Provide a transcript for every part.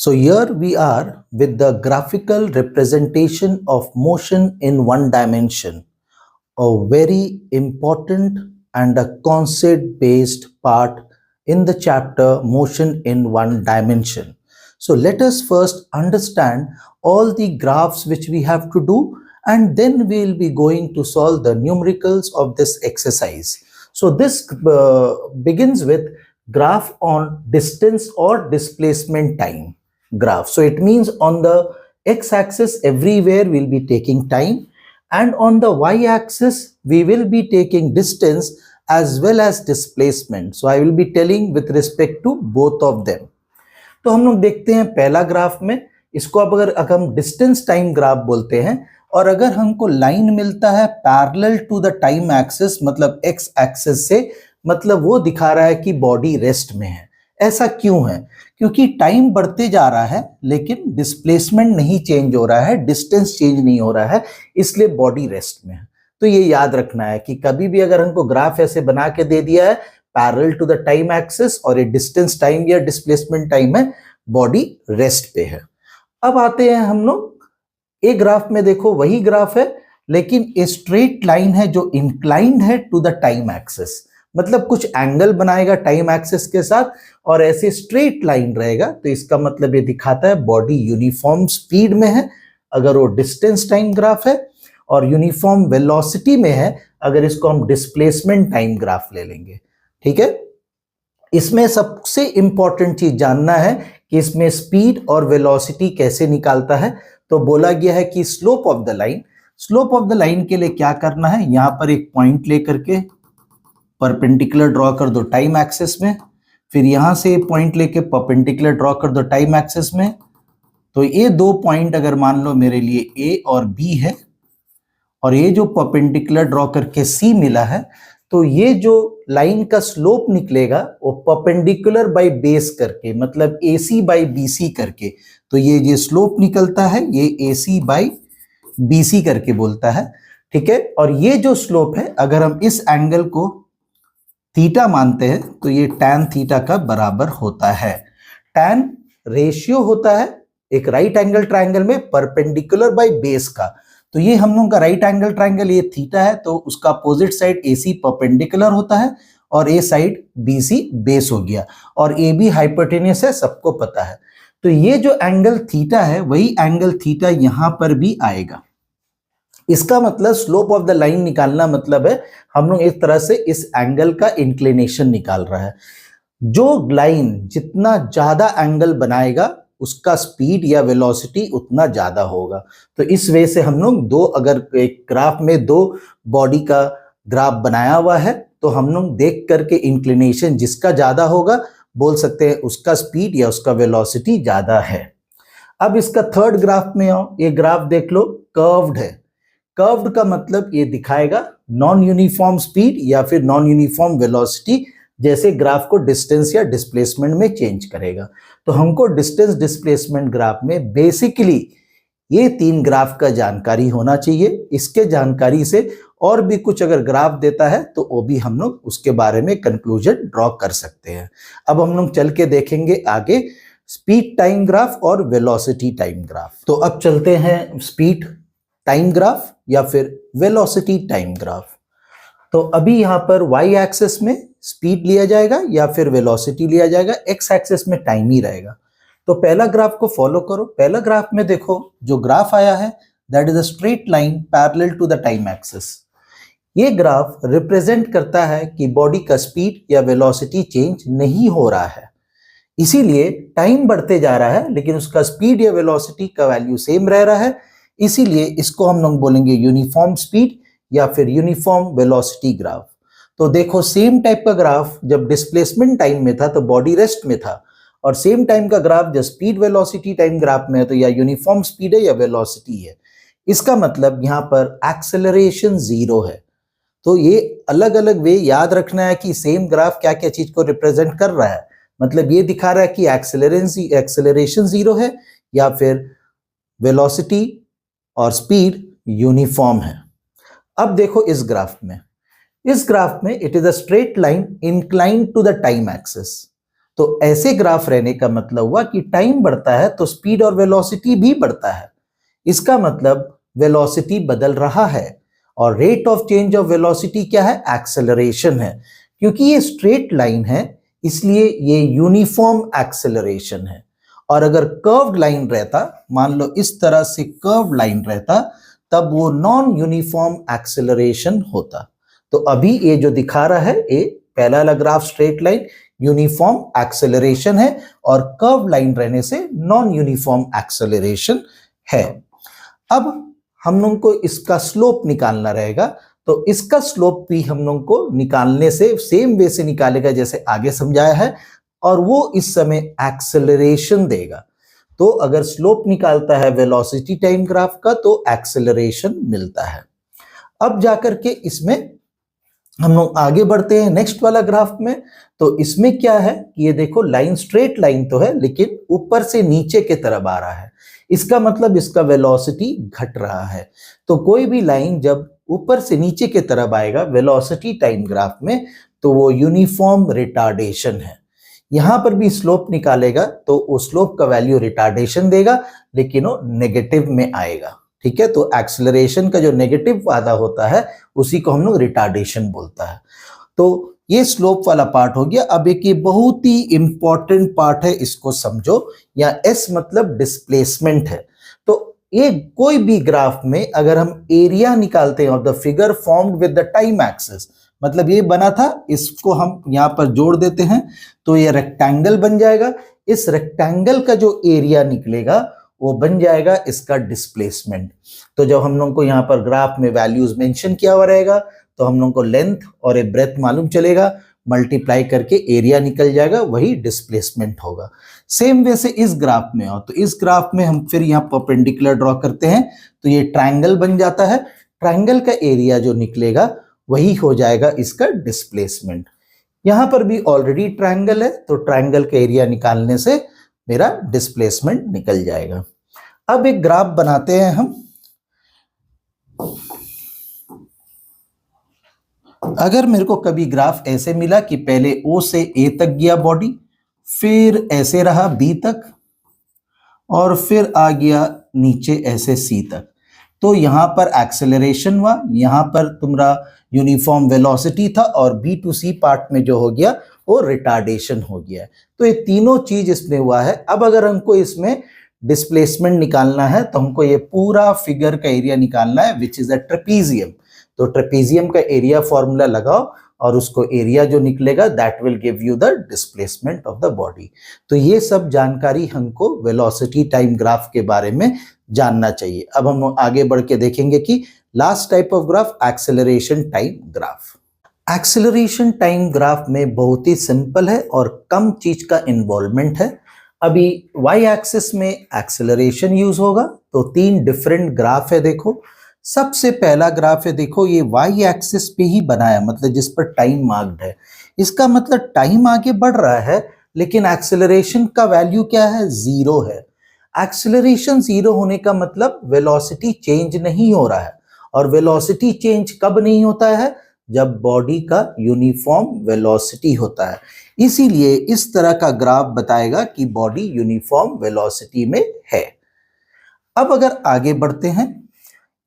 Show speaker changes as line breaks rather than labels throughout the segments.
So here we are with the graphical representation of motion in one dimension, a very important and a concept-based part in the chapter Motion in One Dimension. So let us first understand all the graphs which we have to do, and then we will be going to solve the numericals of this exercise. So this begins with graph on distance or displacement time graph. So it means on the x-axis everywhere we'll be taking time, and on the y-axis we will be taking distance as well as displacement. So I will be telling with respect to both of them. तो हम लोग देखते हैं पहला graph में, इसको अब अगर हम डिस्टेंस टाइम ग्राफ बोलते हैं, और अगर हमको लाइन मिलता है parallel to the time axis, मतलब एक्स एक्सिस से, मतलब वो दिखा रहा है कि बॉडी रेस्ट में है। ऐसा क्यों है? क्योंकि टाइम बढ़ते जा रहा है लेकिन डिस्प्लेसमेंट नहीं चेंज हो रहा है, डिस्टेंस चेंज नहीं हो रहा है, इसलिए बॉडी रेस्ट में है। तो ये याद रखना है कि कभी भी अगर हमको ग्राफ ऐसे बना के दे दिया है parallel to the time axis और ये डिस्टेंस टाइम या डिस्प्लेसमेंट टाइम है, बॉडी रेस्ट पे है। अब आते हैं हम लोग एक ग्राफ में, देखो वही ग्राफ है लेकिन ए स्ट्रेट लाइन है जो इंक्लाइंड है टू द टाइम एक्सिस, मतलब कुछ एंगल बनाएगा टाइम एक्सिस के साथ और ऐसे स्ट्रेट लाइन रहेगा, तो इसका मतलब ये दिखाता है बॉडी यूनिफॉर्म स्पीड में है अगर वो डिस्टेंस टाइम ग्राफ है, और यूनिफॉर्म वेलोसिटी में है अगर इसको हम डिस्प्लेसमेंट टाइम ग्राफ ले लेंगे। ठीक है, इसमें सबसे इंपॉर्टेंट चीज जानना है कि इसमें स्पीड और वेलोसिटी कैसे निकालता है। तो बोला गया है कि slope of the line, slope of the line के लिए क्या करना है, यहां पर एक पॉइंट लेकर के परपेंडिकुलर ड्रॉ कर दो टाइम एक्सिस में, फिर यहां से पॉइंट लेके परपेंडिकुलर ड्रॉ कर दो टाइम एक्सिस में। तो ये दो पॉइंट अगर मान लो मेरे लिए ए और बी है, और ये जो परपेंडिकुलर ड्रॉ करके सी मिला है, तो ये जो लाइन का स्लोप निकलेगा वो परपेंडिकुलर बाय बेस करके, मतलब AC बाय BC करके, तो ये स्लोप निकलता है ये AC बाय BC करके बोलता है। ठीक है, और ये जो स्लोप है अगर हम इस एंगल को थीटा मानते हैं तो ये tan थीटा का बराबर होता है। tan रेशियो होता है एक राइट एंगल ट्रायंगल में परपेंडिकुलर बाय बेस का, तो ये हम लोगों का राइट एंगल ट्रायंगल ये थीटा है, तो उसका अपोजिट साइड AC परपेंडिकुलर होता है और ए साइड BC बेस हो गया, और AB हाइपोटेन्यूस है, सबको पता है। तो ये जो एंगल थीटा है वही एंगल थीटा यहां पर भी आएगा। इसका मतलब स्लोप ऑफ द लाइन निकालना मतलब है हम लोग एक तरह से इस एंगल का इंक्लिनेशन निकाल रहा है। जो लाइन जितना ज्यादा एंगल बनाएगा उसका स्पीड या वेलोसिटी उतना ज्यादा होगा। तो इस वे से हम लोग अगर एक ग्राफ में दो बॉडी का ग्राफ बनाया हुआ है तो हम लोग देख करके इंक्लिनेशन जिसका ज्यादा होगा बोल सकते हैं उसका स्पीड या उसका वेलोसिटी ज्यादा है। अब इसका थर्ड ग्राफ में आओ, ये ग्राफ देख लो, कर्व्ड है। कर्व्ड का मतलब ये दिखाएगा नॉन यूनिफॉर्म स्पीड या फिर नॉन यूनिफॉर्म वेलोसिटी, जैसे ग्राफ को डिस्टेंस या डिस्प्लेसमेंट में चेंज करेगा। तो हमको डिस्टेंस डिस्प्लेसमेंट ग्राफ में बेसिकली ये तीन ग्राफ का जानकारी होना चाहिए। इसके जानकारी से और भी कुछ अगर ग्राफ देता है तो वो भी हम लोग उसके बारे में कंक्लूजन ड्रॉ कर सकते हैं। अब हम लोग चल के देखेंगे आगे स्पीड टाइम ग्राफ और वेलोसिटी टाइम ग्राफ। तो अब चलते हैं स्पीड टाइम ग्राफ या फिर वेलोसिटी टाइम ग्राफ। तो अभी यहाँ पर y एक्सिस में स्पीड लिया जाएगा या फिर वेलोसिटी लिया जाएगा, x एक्सिस में टाइम ही रहेगा। तो पहला ग्राफ को फॉलो करो। पहला ग्राफ में देखो जो ग्राफ आया है that is a straight line parallel to the time axis. ये ग्राफ रिप्रेजेंट करता है कि बॉडी का स्पीड या वेलोसिटी चेंज नहीं हो रहा है, इसीलिए टाइम बढ़ते जा रहा है लेकिन उसका स्पीड या वेलोसिटी का वैल्यू सेम रह रहा है, इसीलिए इसको हम लोग बोलेंगे यूनिफॉर्म स्पीड या फिर यूनिफॉर्म वेलोसिटी ग्राफ। तो देखो सेम टाइप का ग्राफ जब डिस्प्लेसमेंट टाइम में था तो बॉडी रेस्ट में था, और सेम टाइम का ग्राफ जब स्पीड वेलोसिटी टाइम ग्राफ में है तो या यूनिफॉर्म स्पीड है या वेलोसिटी है। इसका मतलब यहाँ पर एक्सेलरेशन जीरो है। तो ये अलग अलग वे याद रखना है कि सेम ग्राफ क्या क्या चीज को रिप्रेजेंट कर रहा है। मतलब ये दिखा रहा है कि एक्सेलरेशन जीरो है या फिर वेलोसिटी और स्पीड यूनिफॉर्म है। अब देखो इस ग्राफ में, it is a straight line inclined to the time axis. तो ऐसे ग्राफ रहने का मतलब हुआ कि टाइम बढ़ता है तो स्पीड और वेलोसिटी भी बढ़ता है। इसका मतलब वेलोसिटी बदल रहा है और rate of change of velocity क्या है? एक्सेलरेशन है। क्योंकि ये स्ट्रेट लाइन है इसलिए ये यूनिफॉर्म एक्सेलरेशन है। और अगर कर्व्ड लाइन रहता, मान लो इस तरह से कर्व्ड लाइन रहता, तब वो नॉन यूनिफॉर्म एक्सेलरेशन होता। तो अभी ये जो दिखा रहा है ये पहला वाला graph straight line uniform acceleration है और कर्व लाइन रहने से नॉन यूनिफॉर्म एक्सेलरेशन है। अब हम लोग को इसका स्लोप निकालना रहेगा, तो इसका स्लोप भी हम लोग को निकालने से सेम वे से निकालेगा जैसे आगे समझाया है, और वो इस समय एक्सेलरेशन देगा। तो अगर स्लोप निकालता है वेलोसिटी टाइम ग्राफ का तो एक्सेलरेशन मिलता है। अब जाकर के इसमें हम लोग आगे बढ़ते हैं नेक्स्ट वाला ग्राफ में। तो इसमें क्या है कि ये देखो लाइन स्ट्रेट लाइन तो है लेकिन ऊपर से नीचे की तरफ आ रहा है, इसका मतलब इसका वेलोसिटी घट रहा है। तो कोई भी लाइन जब ऊपर से नीचे की तरफ आएगा वेलोसिटी टाइम ग्राफ में तो वो यूनिफॉर्म रिटार्डेशन है। यहां पर भी स्लोप निकालेगा तो वो स्लोप का वैल्यू रिटार्डेशन देगा लेकिन वो नेगेटिव में आएगा। ठीक है, तो एक्सेलरेशन का जो नेगेटिव वाला होता है उसी को हम लोग रिटार्डेशन बोलता है। तो ये स्लोप वाला पार्ट हो गया। अब एक ये बहुत ही इंपॉर्टेंट पार्ट है, इसको समझो। या एस मतलब डिस्प्लेसमेंट है। तो ये कोई भी ग्राफ में अगर हम एरिया निकालते हैं of the figure formed with the time axis, मतलब ये बना था, इसको हम यहां पर जोड़ देते हैं तो ये रेक्टेंगल बन जाएगा। इस रेक्टेंगल का जो एरिया निकलेगा वो बन जाएगा इसका डिस्प्लेसमेंट। तो जब हम लोग को यहाँ पर ग्राफ में वैल्यूज मेंशन किया हुआ रहेगा तो हम लोग को लेंथ और ए ब्रेथ मालूम चलेगा, मल्टीप्लाई करके एरिया निकल जाएगा, वही डिस्प्लेसमेंट होगा। सेम वे से इस ग्राफ में हो तो इस ग्राफ में हम फिर यहाँ परपेंडिकुलर ड्रॉ करते हैं तो ये ट्रायंगल बन जाता है। ट्रायंगल का एरिया जो निकलेगा वही हो जाएगा इसका डिस्प्लेसमेंट। यहां पर भी ऑलरेडी ट्रायंगल है तो ट्रायंगल का एरिया निकालने से मेरा डिस्प्लेसमेंट निकल जाएगा। अब एक ग्राफ बनाते हैं हम। अगर मेरे को कभी ग्राफ ऐसे मिला कि पहले O से A तक गया बॉडी, फिर ऐसे रहा B तक और फिर आ गया नीचे ऐसे C तक, तो यहां पर एक्सेलरेशन हुआ, यहां पर तुम्हारा यूनिफॉर्म वेलोसिटी था और B to C पार्ट में जो हो गया वो रिटार्डेशन हो गया। तो ये तीनों चीज इसमें हुआ है। अब अगर हमको इसमें डिस्प्लेसमेंट निकालना है तो हमको ये पूरा फिगर का एरिया निकालना है विच इज अ ट्रेपीजियम। तो ट्रेपीजियम का एरिया फॉर्मूला लगाओ और उसको एरिया जो निकलेगा that will give you the displacement of the body. तो ये सब जानकारी हमको वेलोसिटी टाइम ग्राफ के बारे में जानना चाहिए। अब हम आगे बढ़ के देखेंगे कि last type of graph acceleration time graph. Acceleration time graph में बहुत ही सिंपल है और कम चीज का इन्वॉल्वमेंट है। अभी वाई एक्सिस में एक्सेलरेशन यूज होगा तो तीन डिफरेंट ग्राफ है। देखो सबसे पहला ग्राफ है, देखो ये वाई एक्सिस पे ही बनाया, मतलब जिस पर टाइम मार्क्ड है। इसका मतलब टाइम आगे बढ़ रहा है लेकिन एक्सेलरेशन का वैल्यू क्या है? जीरो है। एक्सेलरेशन जीरो होने का मतलब वेलोसिटी चेंज नहीं हो रहा है। और वेलोसिटी चेंज कब नहीं होता है? जब बॉडी का यूनिफॉर्म वेलोसिटी होता है। इसीलिए इस तरह का ग्राफ बताएगा कि बॉडी यूनिफॉर्म वेलोसिटी में है। अब अगर आगे बढ़ते हैं,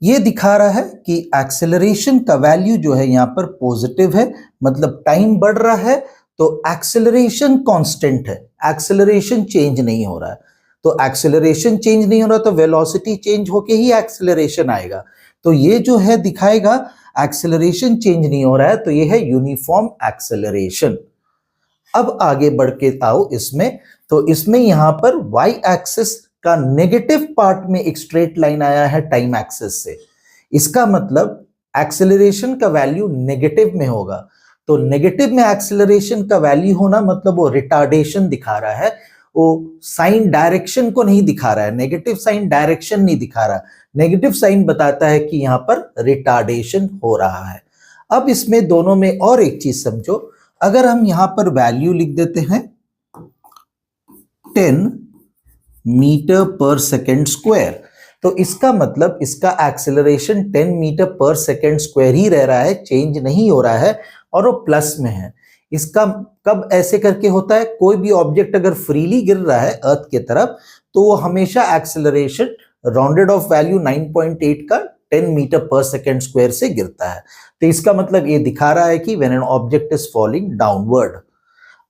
ये दिखा रहा है कि एक्सेलरेशन का वैल्यू जो है यहाँ पर पॉजिटिव है, मतलब टाइम बढ़ रहा है तो एक्सेलरेशन कांस्टेंट है, एक्सेलरेशन चेंज नहीं हो रहा है। तो एक्सेलरेशन चेंज नहीं हो रहा तो वेलोसिटी चेंज होके ही एक्सेलरेशन आएगा। तो ये जो है दिखाएगा एक्सेलरेशन चेंज नहीं हो रहा है, तो ये है यूनिफॉर्म एक्सेलरेशन। अब आगे बढ़ के आओ इसमें, तो इसमें यहां पर वाई एक्सिस का नेगेटिव पार्ट में एक स्ट्रेट लाइन आया है टाइम एक्सिस से। इसका मतलब एक्सेलरेशन का वैल्यू नेगेटिव में होगा। तो नेगेटिव में एक्सेलरेशन का वैल्यू होना मतलब वो रिटार्डेशन दिखा रहा है, वो साइन डायरेक्शन को नहीं दिखा रहा है। नेगेटिव साइन डायरेक्शन नहीं दिखा रहा, नेगेटिव साइन बताता है कि यहां पर रिटार्डेशन हो रहा है। अब इसमें दोनों में और एक चीज समझो, अगर हम यहां पर वैल्यू लिख देते हैं 10 मीटर पर सेकेंड स्क्वायर, तो इसका मतलब इसका acceleration 10 metre per second square ही रह रहा है, चेंज नहीं हो रहा है और वो प्लस में है। इसका कब ऐसे करके होता है, कोई भी ऑब्जेक्ट अगर फ्रीली गिर रहा है अर्थ के तरफ तो वो हमेशा एक्सेलरेशन राउंडेड ऑफ वैल्यू 9.8 का 10 मीटर पर सेकेंड स्क्वायर से गिरता है। तो इसका मतलब ये दिखा रहा है कि when an object is falling downward.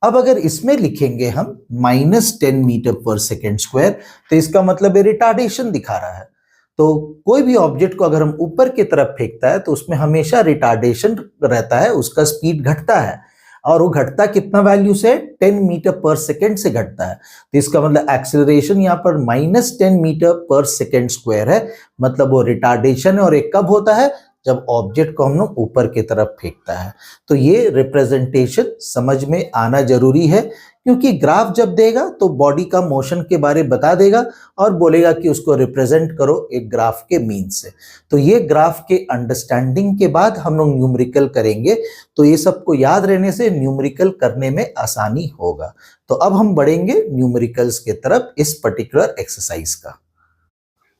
अब अगर इसमें लिखेंगे हम -10 मीटर पर सेकेंड स्क्वायर तो इसका मतलब ये रिटार्डेशन दिखा रहा है। तो कोई भी ऑब्जेक्ट को अगर हम ऊपर की तरफ फेंकता है तो उसमें हमेशा रिटार्डेशन रहता है, उसका स्पीड घटता है और वो घटता कितना वैल्यू से, 10 मीटर पर सेकेंड से घटता है। तो इसका मतलब एक्सेलरेशन यहाँ पर -10 मीटर पर सेकेंड स्क्वायर है, मतलब वो रिटार्डेशन है। और एक कब होता है, जब ऑब्जेक्ट को हम लोग ऊपर की तरफ फेंकता है। तो ये रिप्रेजेंटेशन समझ में आना जरूरी है, क्योंकि ग्राफ जब देगा तो बॉडी का मोशन के बारे बता देगा और बोलेगा कि उसको रिप्रेजेंट करो एक ग्राफ के मीन से। तो ये ग्राफ के अंडरस्टैंडिंग के बाद हम लोग न्यूमेरिकल करेंगे, तो ये सबको याद रहने से न्यूमेरिकल करने में आसानी होगा। तो अब हम बढ़ेंगे न्यूमेरिकल्स के तरफ इस पर्टिकुलर एक्सरसाइज का।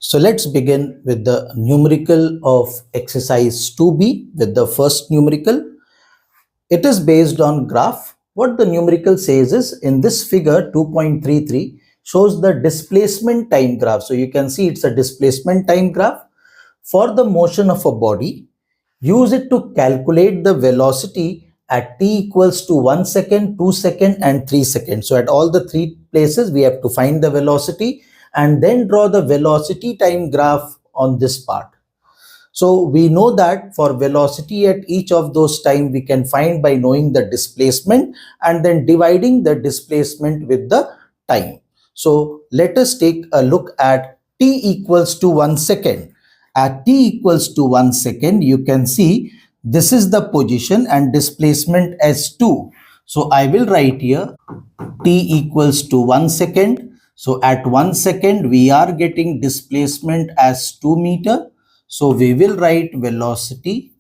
So let's begin with the numerical of exercise 2B with the first numerical. It is based on graph. What the numerical says is, in this figure 2.33 shows the displacement time graph. So you can see it's a displacement time graph. For the motion of a body, use it to calculate the velocity at t equals to 1 second, 2 second and 3 seconds. So at all the three places we have to find the velocity and then draw the velocity time graph on this part. So we know that for velocity at each of those time we can find by knowing the displacement and then dividing the displacement with the time. So let us take a look at t equals to 1 second. At t equals to 1 second, you can see this is the position and displacement as 2. So I will write here t equals to 1 second. So at 1 second we are getting displacement as 2 meter. So we will write velocity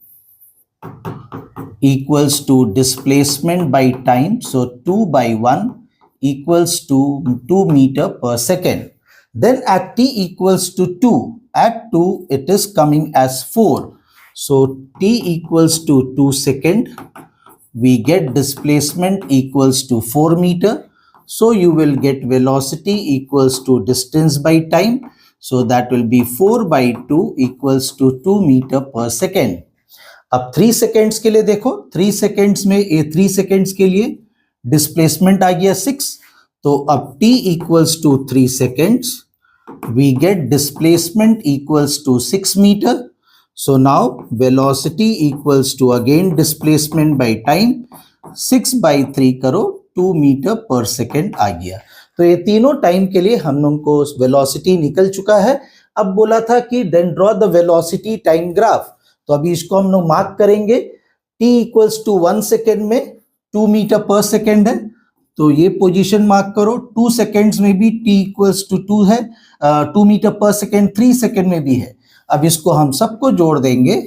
equals to displacement by time. So 2 by 1 equals to 2 meter per second. Then at t equals to 2, at 2 it is coming as 4. So t equals to 2 second, we get displacement equals to 4 meter. So you will get velocity equals to distance by time. So that will be 4 by 2 equals to 2 meter per second. अब 3 seconds के लिए देखो, 3 seconds में ये 3 seconds के लिए displacement आ गया 6. तो अब t equals to 3 seconds, we get displacement equals to 6 meter. So now velocity equals to again displacement by time, 6 by 3 करो, 2 मीटर पर सेकेंड आ गया। तो ये तीनों टाइम के लिए हम लोग को वेलोसिटी निकल चुका है। अब बोला था कि then draw the velocity time graph, तो अभी इसको हम लोग मार्क करेंगे। t इक्वल्स टू 1 सेकेंड में 2 मीटर पर सेकेंड है, तो ये पोजीशन मार्क करो। 2 सेकेंड्स में भी t इक्वल्स टू 2 है, 2 मीटर पर सेकेंड, 3 सेकेंड में भी है। अब इसको हम सबको जोड़ देंगे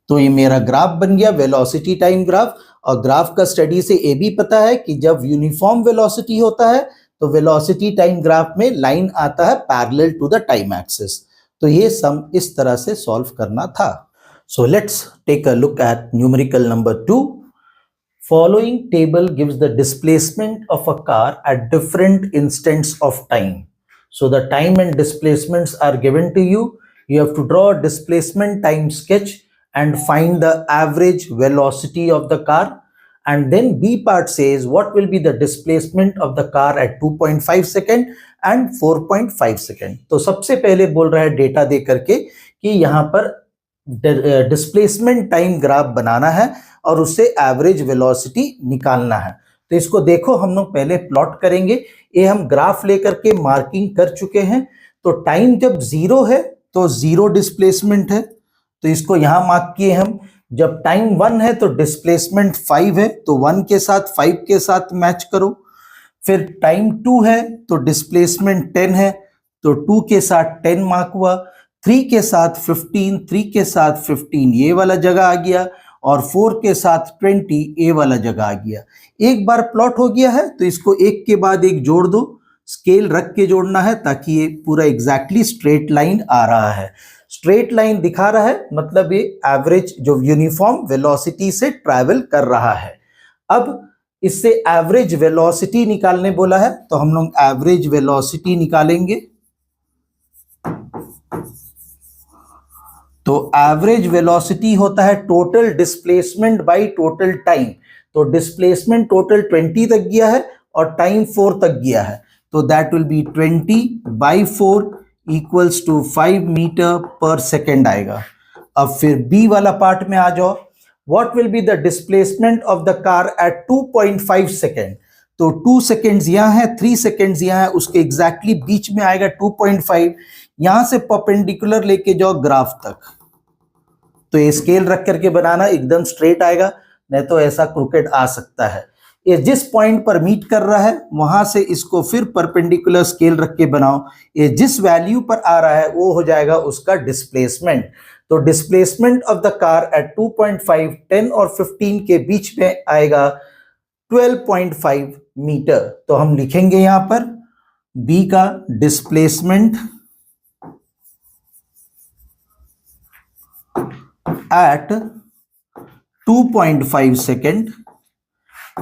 तो ये मेरा ग्राफ बन गया, वेलोसिटी टाइम ग्राफ। और ग्राफ का स्टडी से ये भी पता है कि जब यूनिफॉर्म वेलोसिटी होता है तो वेलोसिटी टाइम ग्राफ में लाइन आता है parallel to the time axis. तो ये सम इस तरह से सॉल्व करना था। So let's take a look at numerical number 2। Following table gives the displacement of a car at different instants of time. So the time and displacements are given to you. You have to draw a displacement time sketch and find the average velocity of the car. And then B part says what will be the displacement of the car at 2.5 second and 4.5 second. तो सबसे पहले बोल रहा है data दे करके कि यहाँ पर डिस्प्लेसमेंट टाइम ग्राफ बनाना है और उससे एवरेज वेलोसिटी निकालना है। तो इसको देखो, हम लोग पहले प्लॉट करेंगे। ये हम ग्राफ लेकर के मार्किंग कर चुके हैं। तो टाइम जब 0 है तो 0 डिस्प्लेसमेंट है, तो इसको यहां मार्क किए हम। जब टाइम 1 है तो डिस्प्लेसमेंट 5 है, तो 1 के साथ 5 के साथ मैच करो। फिर टाइम 2 है तो डिस्प्लेसमेंट 10 है, तो 2 के साथ 10 मार्क हुआ। 3 के साथ 15, 3 के साथ 15 ये वाला जगह आ गया, और 4 के साथ 20 ये वाला जगह आ गया। एक बार प्लॉट हो गया है तो इसको एक के बाद एक जोड़ दो, स्केल रख के जोड़ना है ताकि ये पूरा एग्जैक्टली स्ट्रेट लाइन आ रहा है। स्ट्रेट लाइन दिखा रहा है मतलब ये एवरेज जो यूनिफॉर्म वेलोसिटी से ट्रैवल कर रहा है। अब इससे एवरेज वेलोसिटी निकालने बोला है, तो हम लोग एवरेज वेलोसिटी निकालेंगे। तो एवरेज वेलोसिटी होता है total displacement by total time. तो डिस्प्लेसमेंट टोटल 20 तक गया है और टाइम 4 तक गया है, तो that will be 20/4 equals to 5 metre per second आएगा। अब फिर बी वाला पार्ट में आ जाओ। What will be the displacement of the car at 2.5 second. तो 2 सेकेंड्स यहां है, 3 सेकेंड्स यहां है, उसके एग्जैक्टली बीच में आएगा 2.5। यहां से परपेंडिकुलर लेके जाओ ग्राफ तक, तो ये स्केल रख करके बनाना, एकदम स्ट्रेट आएगा, नहीं तो ऐसा क्रिकेट आ सकता है। ये जिस पॉइंट पर मीट कर रहा है वहां से इसको फिर परपेंडिकुलर स्केल रख के बनाओ। ये जिस वैल्यू पर आ रहा है वो हो जाएगा उसका डिस्प्लेसमेंट। तो displacement of the car at 2.5, 10 और 15 के बीच में आएगा 12.5 मीटर। तो हम लिखेंगे यहां पर बी का displacement at 2.5 second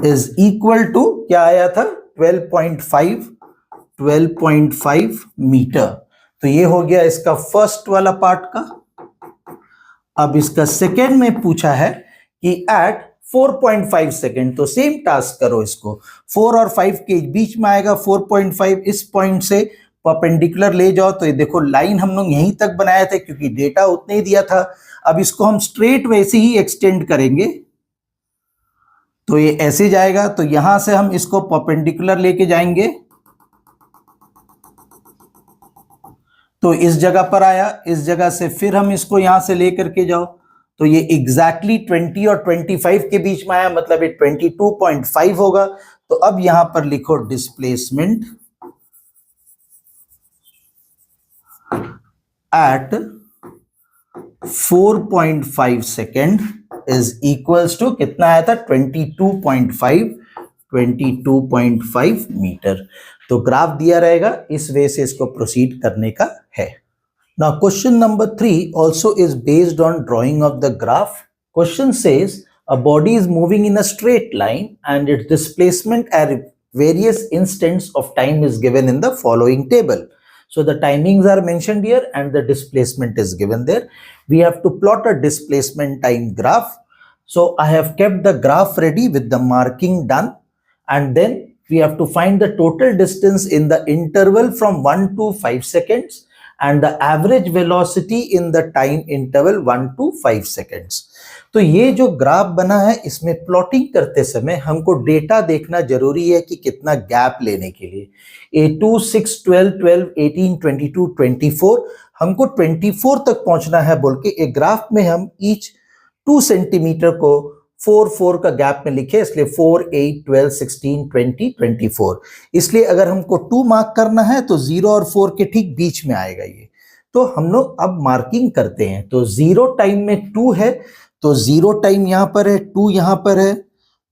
is equal to क्या आया था 12.5 मीटर। तो ये हो गया इसका फर्स्ट वाला पार्ट का। अब इसका सेकेंड में पूछा है कि एट 4.5 सेकेंड, तो सेम टास्क करो इसको, 4 और 5 के बीच में आएगा 4.5। इस पॉइंट से परपेंडिकुलर ले जाओ, तो ये देखो लाइन हम लोग यहीं तक बनाए थे क्योंकि डेटा उतने ही दिया था। अब इसको हम स्ट्रेट वैसे ही एक्सटेंड करेंगे, तो ये ऐसे जाएगा। तो यहां से हम इसको परपेंडिकुलर लेके जाएंगे, तो इस जगह पर आया, इस जगह से फिर हम इसको यहां से लेकर के जाओ, तो ये एग्जैक्टली 20 और 25 के बीच में आया, मतलब ये 22.5 होगा। तो अब यहां पर लिखो displacement at 4.5 second is equals to कितना आया था 22.5 मीटर। तो ग्राफ दिया रहेगा, इस वे से इसको प्रोसीड करने का है। Now question number 3 also is based on drawing of the graph. Question says a body is moving in a straight line and its displacement at various instants of time is given in the following table. So the timings are mentioned here and the displacement is given there. We have to plot a displacement time graph. So I have kept the graph ready with the marking done, and then we have to find the total distance in the interval from 1 to 5 seconds and the average velocity in the time interval 1 to 5 seconds. तो ये जो graph बना है इसमें plotting करते समय हमको data देखना जरूरी है कि कितना गैप लेने के लिए। 2, 6, 12, 12, 18, 22, 24, हमको 24 तक पहुंचना है बोल के एक ग्राफ में हम ईच 2 सेंटीमीटर को 4 का गैप में लिखे, इसलिए 4, 8, 12, 16, 20, 24। इसलिए अगर हमको 2 मार्क करना है तो 0 और 4 के ठीक बीच में आएगा ये। तो हम लोग अब मार्किंग करते हैं। तो 0 टाइम में 2 है, तो 0 टाइम यहां पर है, 2 यहां पर है,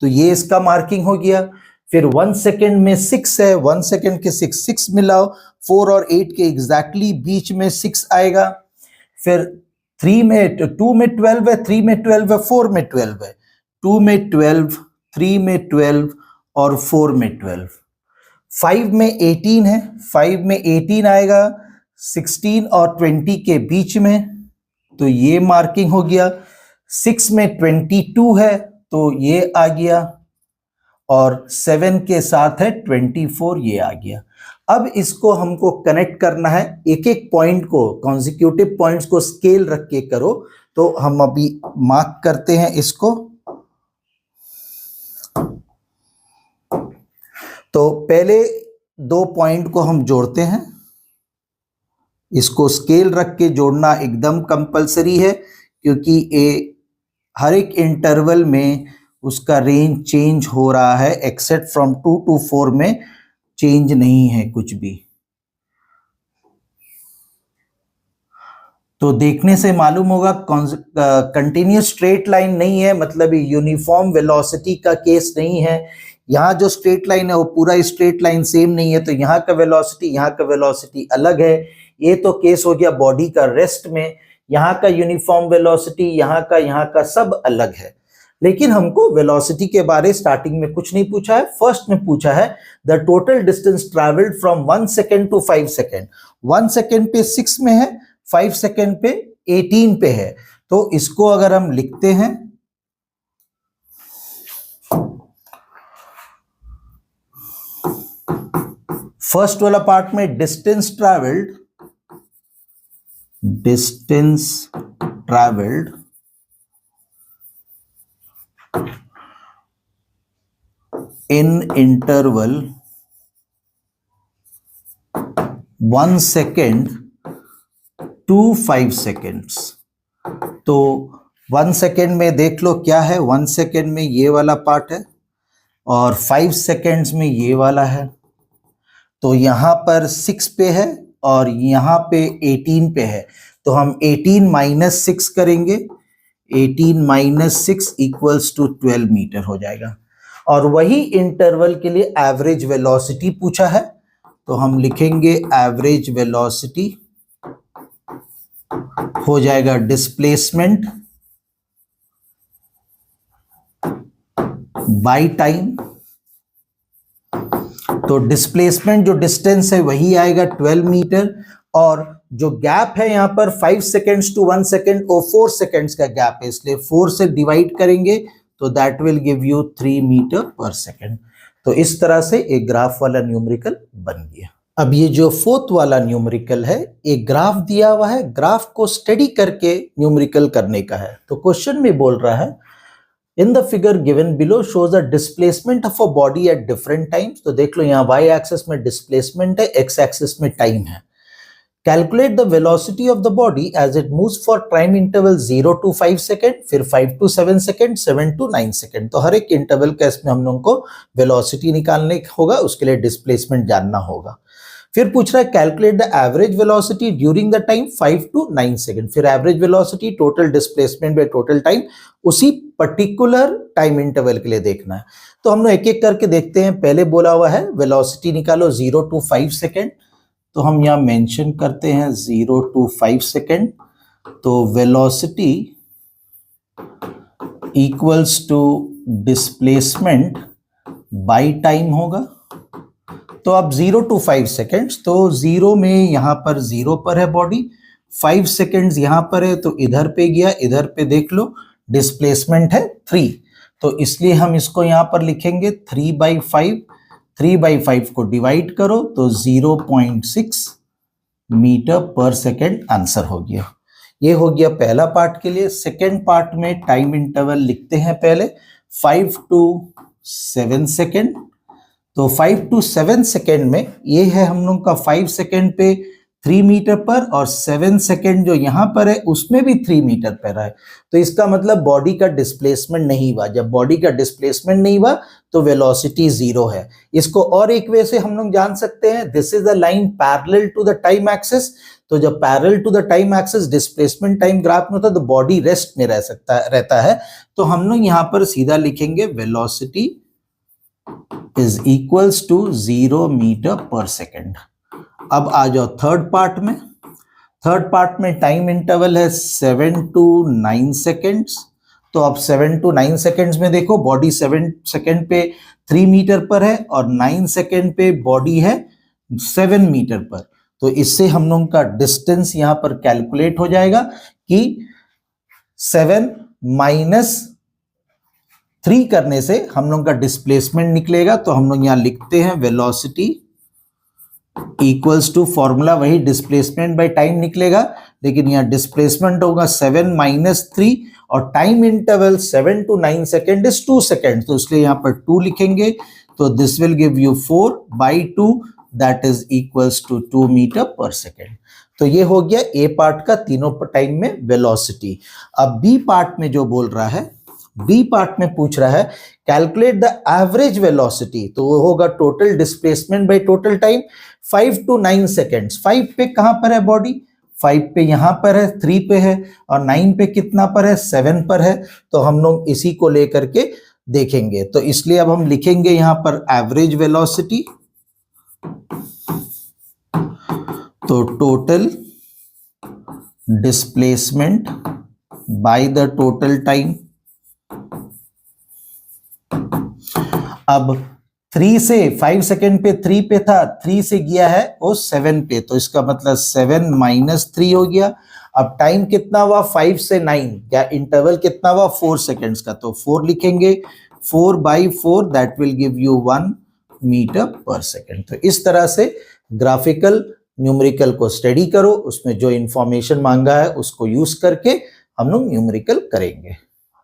तो ये इसका मार्किंग हो गया। फिर 1 सेकेंड में 6 है, 1 सेकेंड के 6 मिलाओ, 4 और 8 के एग्जैक्टली बीच में 6 आएगा। फिर 2 में 12 है, 3 में 12 है, 4 में 12 है, 2 में 12, 3 में 12 और 4 में 12। 5 में 18 है, 5 में 18 आएगा 16 और 20 के बीच में, तो ये मार्किंग हो गया। 6 में 22 है, तो ये आ गया, और 7 के साथ है 24, ये आ गया। अब इसको हमको कनेक्ट करना है, एक एक पॉइंट को, कॉन्जिक्यूटिव पॉइंट्स को स्केल रख के करो। तो हम अभी मार्क करते हैं इसको। तो पहले 2 पॉइंट को हम जोड़ते हैं, इसको स्केल रख के जोड़ना एकदम कंपलसरी है, क्योंकि ये हर एक इंटरवल में उसका रेंज चेंज हो रहा है, एक्सेप्ट फ्रॉम 2 to 4 में चेंज नहीं है कुछ भी। तो देखने से मालूम होगा कंटिन्यूस स्ट्रेट लाइन नहीं है, मतलब यूनिफॉर्म वेलोसिटी का केस नहीं है। यहाँ जो स्ट्रेट लाइन है वो पूरा स्ट्रेट लाइन सेम नहीं है, तो यहाँ का वेलोसिटी अलग है। ये तो केस हो गया बॉडी का रेस्ट में, यहाँ का यूनिफॉर्म वेलोसिटी, यहाँ का सब अलग है। लेकिन हमको वेलोसिटी के बारे स्टार्टिंग में कुछ नहीं पूछा है। फर्स्ट में पूछा है the total distance travelled from 1 second to 5 second. 1 second पे 6 में है, 5 सेकेंड पे 18 पे है। तो इसको अगर हम लिखते हैं, फर्स्ट वाला पार्ट में distance travelled in interval 1 second to 5 seconds। तो 1 सेकेंड में देख लो क्या है, 1 सेकेंड में ये वाला पार्ट है और 5 सेकेंड्स में ये वाला है। तो यहां पर 6 पे है और यहां पे 18 पे है। तो हम 18 माइनस 6 करेंगे, 18 माइनस 6 इक्वल्स टू 12 मीटर हो जाएगा। और वही इंटरवल के लिए एवरेज वेलोसिटी पूछा है, तो हम लिखेंगे एवरेज वेलोसिटी हो जाएगा डिस्प्लेसमेंट बाय टाइम। तो डिस्प्लेसमेंट जो डिस्टेंस है वही आएगा 12 मीटर, और जो गैप है यहां पर 5 सेकेंड्स टू 1 सेकेंड, वो 4 सेकेंड्स का गैप है, इसलिए 4 से डिवाइड करेंगे तो that will give you 3 metre per second. तो इस तरह से एक ग्राफ वाला न्यूमेरिकल बन गया। अब ये जो फोर्थ वाला न्यूमेरिकल है, एक ग्राफ दिया हुआ है, ग्राफ को स्टडी करके न्यूमेरिकल करने का है। तो क्वेश्चन में बोल रहा है in the figure given below shows the displacement of a body at different times. तो देख लो यहाँ वाई एक्सिस में डिस्प्लेसमेंट है, एक्स एक्सिस में टाइम है। Calculate the velocity of the body as it moves for time interval 0 to 5 second, फिर 5 to 7 second, 7 to 9 second. तो हर एक इंटरवल का इसमें हम लोगों को वेलोसिटी निकालने होगा, उसके लिए डिस्प्लेसमेंट जानना होगा। फिर पूछ रहा है calculate the average velocity during the time 5 to 9 second. फिर average velocity, total displacement by total time, उसी पर्टिकुलर टाइम इंटरवल के लिए देखना है। तो हम लोग एक एक करके देखते हैं। पहले बोला हुआ है वेलोसिटी निकालो 0 to 5 सेकेंड, तो हम यहां मेंशन करते हैं 0 to 5 सेकेंड। तो velocity equals to displacement by time होगा। तो अब 0 to 5 सेकेंड्स, तो 0 में यहां पर 0 पर है बॉडी, 5 सेकेंड्स यहां पर है तो इधर पे गया, इधर पे देख लो डिस्प्लेसमेंट है 3, तो इसलिए हम इसको यहां पर लिखेंगे 3/5। 3/5 को डिवाइड करो तो 0.6 मीटर पर सेकेंड आंसर हो गया। ये हो गया पहला पार्ट के लिए। सेकेंड पार्ट में टाइम इंटरवल लिखते हैं पहले 5 to 7 सेकेंड। तो 5 to 7 सेकेंड में ये है हम लोग का 5 सेकेंड पे 3 मीटर पर, और 7 सेकेंड जो यहां पर है उसमें भी 3 मीटर पर है। तो इसका मतलब बॉडी का डिस्प्लेसमेंट नहीं हुआ। जब बॉडी का डिस्प्लेसमेंट नहीं हुआ तो वेलोसिटी 0 है। इसको और एक वे से हम लोग जान सकते हैं, this is the line parallel to the time axis. तो जब parallel to the time axis displacement time graph में होता है तो बॉडी रेस्ट में रहता है। तो हम लोग यहां पर सीधा लिखेंगे velocity is equals to 0 metre per second. अब आ जाओ थर्ड पार्ट में। थर्ड पार्ट में टाइम इंटरवल है 7 to 9 सेकेंड्स। तो अब 7 to 9 सेकेंड्स में देखो बॉडी 7 सेकेंड पे 3 मीटर पर है और 9 सेकेंड पे बॉडी है 7 मीटर पर। तो इससे हम लोगों का डिस्टेंस यहां पर कैलकुलेट हो जाएगा कि 7 माइनस 3 करने से हम लोग का डिस्प्लेसमेंट निकलेगा। तो हम लोग यहां लिखते हैं वेलोसिटी इक्वल्स टू, फॉर्मूला वही डिस्प्लेसमेंट बाय टाइम निकलेगा, लेकिन यहाँ डिस्प्लेसमेंट होगा 7 माइनस 3 और time interval 7 to 9 second is 2 second, तो इसलिए यहाँ पर 2 लिखेंगे। तो this will give you 4/2, that is equals to 2 metre per second. तो ये हो गया ए पार्ट का तीनों टाइम में वेलोसिटी। अब बी पार्ट में जो बोल रहा है, बी पार्ट में पूछ रहा है कैलकुलेट द एवरेज वेलोसिटी। तो वो होगा total displacement by total time 5 to 9 seconds. 5 पे कहां पर है बॉडी, 5 पे यहां पर है, 3 पे है, और 9 पे कितना पर है, 7 पर है। तो हम लोग इसी को लेकर के देखेंगे। तो इसलिए अब हम लिखेंगे यहां पर एवरेज वेलोसिटी, तो total displacement by the total time अब 3 से 5 सेकेंड पे 3 पे था, 3 से गया है वो 7 पे, तो इसका मतलब 7 माइनस 3 हो गया। अब टाइम कितना हुआ 5 से 9, या इंटरवल कितना हुआ 4 सेकेंड्स का, तो 4 लिखेंगे, 4/4 that will give you 1 metre per second. तो इस तरह से ग्राफिकल न्यूमेरिकल को स्टडी करो, उसमें जो इंफॉर्मेशन मांगा है उसको यूज करके हम लोग न्यूमेरिकल करेंगे।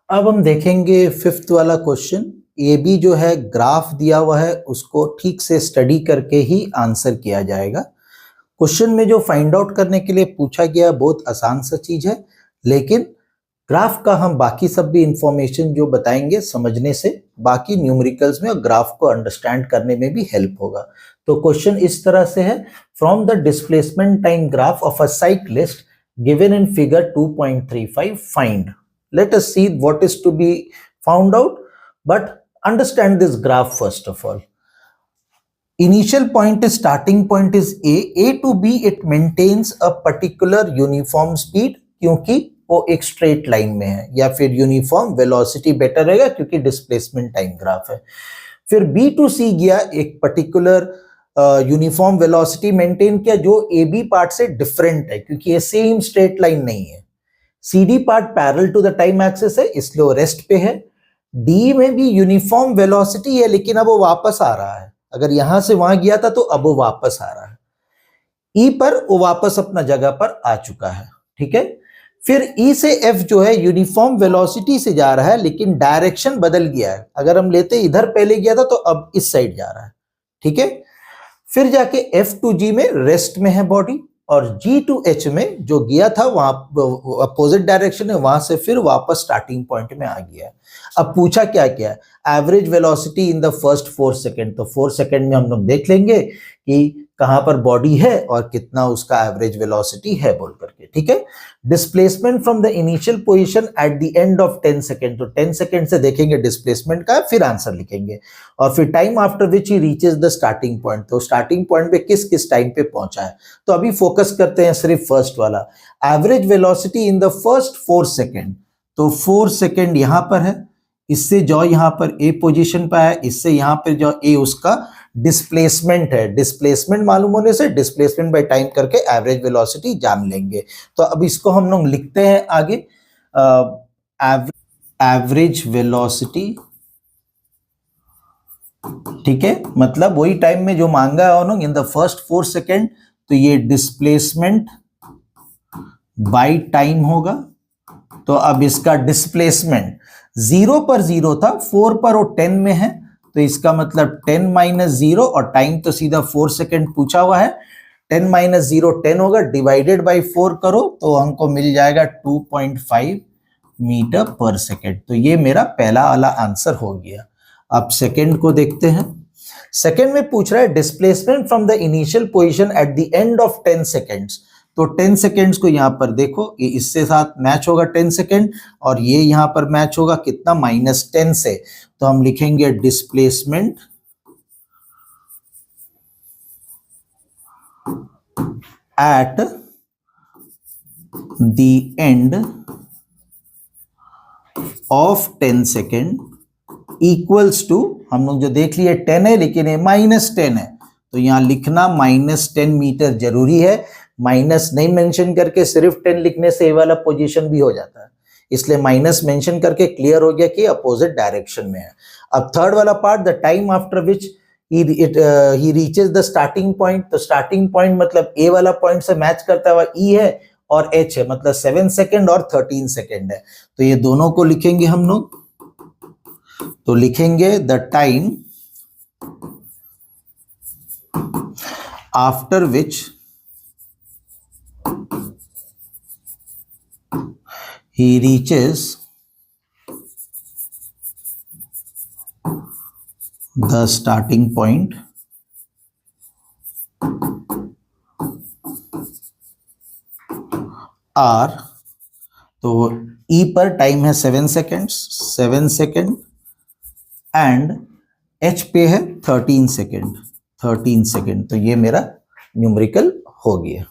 अब हम देखेंगे 5th वाला क्वेश्चन। ए बी जो है ग्राफ दिया हुआ है, उसको ठीक से स्टडी करके ही आंसर किया जाएगा। क्वेश्चन में जो फाइंड आउट करने के लिए पूछा गया बहुत आसान सा चीज है, लेकिन ग्राफ का हम बाकी सब भी इंफॉर्मेशन जो बताएंगे समझने से बाकी न्यूमेरिकल्स में और ग्राफ को अंडरस्टैंड करने में भी हेल्प होगा। तो क्वेश्चन इस तरह से है, from the displacement time graph of a cyclist given in figure 2.35 find. Let us see what is to be found out, but understand this graph first of all. Initial point is, starting point is A to B it maintains a particular uniform speed, क्योंकि वो एक straight line में है, या फिर uniform velocity better रहेगा क्योंकि displacement time graph है। फिर B to C गया, एक पर्टिकुलर यूनिफॉर्म वेलोसिटी मेंटेन किया जो AB पार्ट से डिफरेंट है क्योंकि ये सेम स्ट्रेट लाइन नहीं है। CD part parallel to the time axis है इसलिए वो रेस्ट पे है। डी में भी यूनिफॉर्म वेलोसिटी है लेकिन अब वो वापस आ रहा है, अगर यहां से वहां गया था तो अब वो वापस आ रहा है। ई पर वो वापस अपना जगह पर आ चुका है, ठीक है। फिर ई से एफ जो है यूनिफॉर्म वेलोसिटी से जा रहा है लेकिन डायरेक्शन बदल गया है, अगर हम लेते इधर पहले गया था तो अब इस साइड जा रहा है, ठीक है। फिर जाके एफ टू जी में रेस्ट में है बॉडी, और जी टू एच में जो गया था वहां अपोजिट डायरेक्शन है, वहां से फिर वापस स्टार्टिंग पॉइंट में आ गया। अब पूछा क्या क्या, average velocity in the first 4 second, तो 4 सेकेंड में हम लोग देख लेंगे कि कहां पर बॉडी है और कितना उसका एवरेज वेलोसिटी है बोल करके, ठीक है। Displacement from the initial position eight the end of 10 second, तो 10 सेकेंड से देखेंगे डिस्प्लेसमेंट का, फिर आंसर लिखेंगे। और फिर time after which he reaches the starting point, तो स्टार्टिंग पॉइंट पे किस किस टाइम पे पहुंचा है। तो अभी फोकस करते हैं सिर्फ फर्स्ट वाला, average velocity in the first 4 second. तो 4 सेकेंड यहां पर है, इससे जो यहां पर ए पोजीशन पे है, इससे यहां पर जो ए उसका डिस्प्लेसमेंट है, डिस्प्लेसमेंट मालूम होने से डिस्प्लेसमेंट बाय टाइम करके एवरेज वेलोसिटी जान लेंगे। तो अब इसको हम लोग लिखते हैं आगे, एवरेज वेलोसिटी, ठीक है, मतलब वही टाइम में जो मांगा है उन्होंने इन द फर्स्ट 4 सेकेंड, तो ये डिस्प्लेसमेंट बाय टाइम होगा। तो अब इसका डिस्प्लेसमेंट 0 पर 0 था, 4 पर वो 10 में है, तो इसका मतलब 10 माइनस 0, और टाइम तो सीधा 4 सेकेंड पूछा हुआ है, 10 माइनस 0 10 होगा, डिवाइडेड बाय 4 करो तो हमको मिल जाएगा 2.5 मीटर पर सेकेंड। तो ये मेरा पहला वाला आंसर हो गया। अब सेकेंड को देखते हैं। सेकेंड में पूछ रहा है displacement from the initial position eight the end of 10 seconds, तो 10 सेकेंड्स को यहां पर देखो, ये इससे साथ मैच होगा 10 सेकेंड, और ये यहां पर मैच होगा कितना, -10 से। तो हम लिखेंगे displacement at the end of 10 second equals to, हम लोग जो देख लिए 10 है लेकिन ये -10 है, तो यहां लिखना -10 मीटर जरूरी है। माइनस नहीं मेंशन करके सिर्फ 10 लिखने से ये वाला पोजीशन भी हो जाता है, इसलिए माइनस मेंशन करके क्लियर हो गया कि अपोजिट डायरेक्शन में है। अब थर्ड वाला part, the time after which he reaches the starting point, तो स्टार्टिंग पॉइंट मतलब ए वाला पॉइंट से मैच करता हुआ ई है और एच है, मतलब 7 सेकेंड और 13 सेकेंड है, तो ये दोनों को लिखेंगे हम लोग। तो लिखेंगे the time after which he reaches the starting point R, तो E पर टाइम है 7 सेकेंड्स, 7 सेकेंड, एंड H पे है 13 सेकेंड, 13 सेकेंड। तो ये मेरा न्यूमेरिकल हो गया।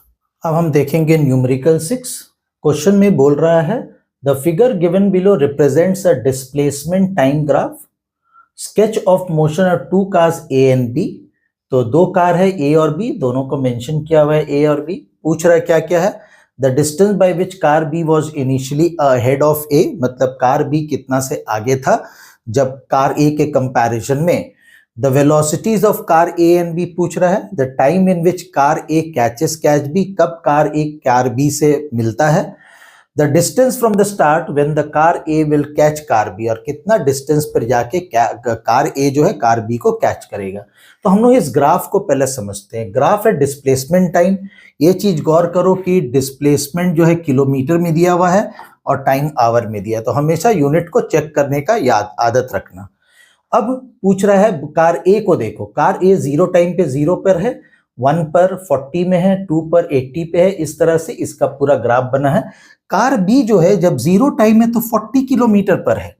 अब हम देखेंगे न्यूमेरिकल 6। क्वेश्चन में बोल रहा है the figure given below represents a displacement time graph sketch of motion of two cars A and B. तो दो कार है ए और बी, दोनों को मेंशन किया हुआ है ए और बी। पूछ रहा है क्या क्या है, the distance by which car B was initially ahead of A, मतलब कार बी कितना से आगे था जब कार ए के कंपैरिजन में। The velocities of car A and B पूछ रहा है, the time in which car A catches catch B, कब कार ए कार बी से मिलता है। The distance from the start when the car A will catch car B, और कितना distance पर जाके कार ए जो है कार बी को कैच करेगा। तो हम लोग इस ग्राफ को पहले समझते हैं। ग्राफ है डिस्प्लेसमेंट टाइम। ये चीज गौर करो कि डिस्प्लेसमेंट जो है किलोमीटर में दिया हुआ है और टाइम आवर में दिया, तो हमेशा यूनिट को चेक करने का याद आदत रखना। अब पूछ रहा है कार ए को देखो, कार ए 0 टाइम पे 0 पर है, 1 पर 40 में है, 2 पर 80 पे है, इस तरह से इसका पूरा ग्राफ बना है। कार बी जो है जब 0 टाइम है तो 40 किलोमीटर पर है,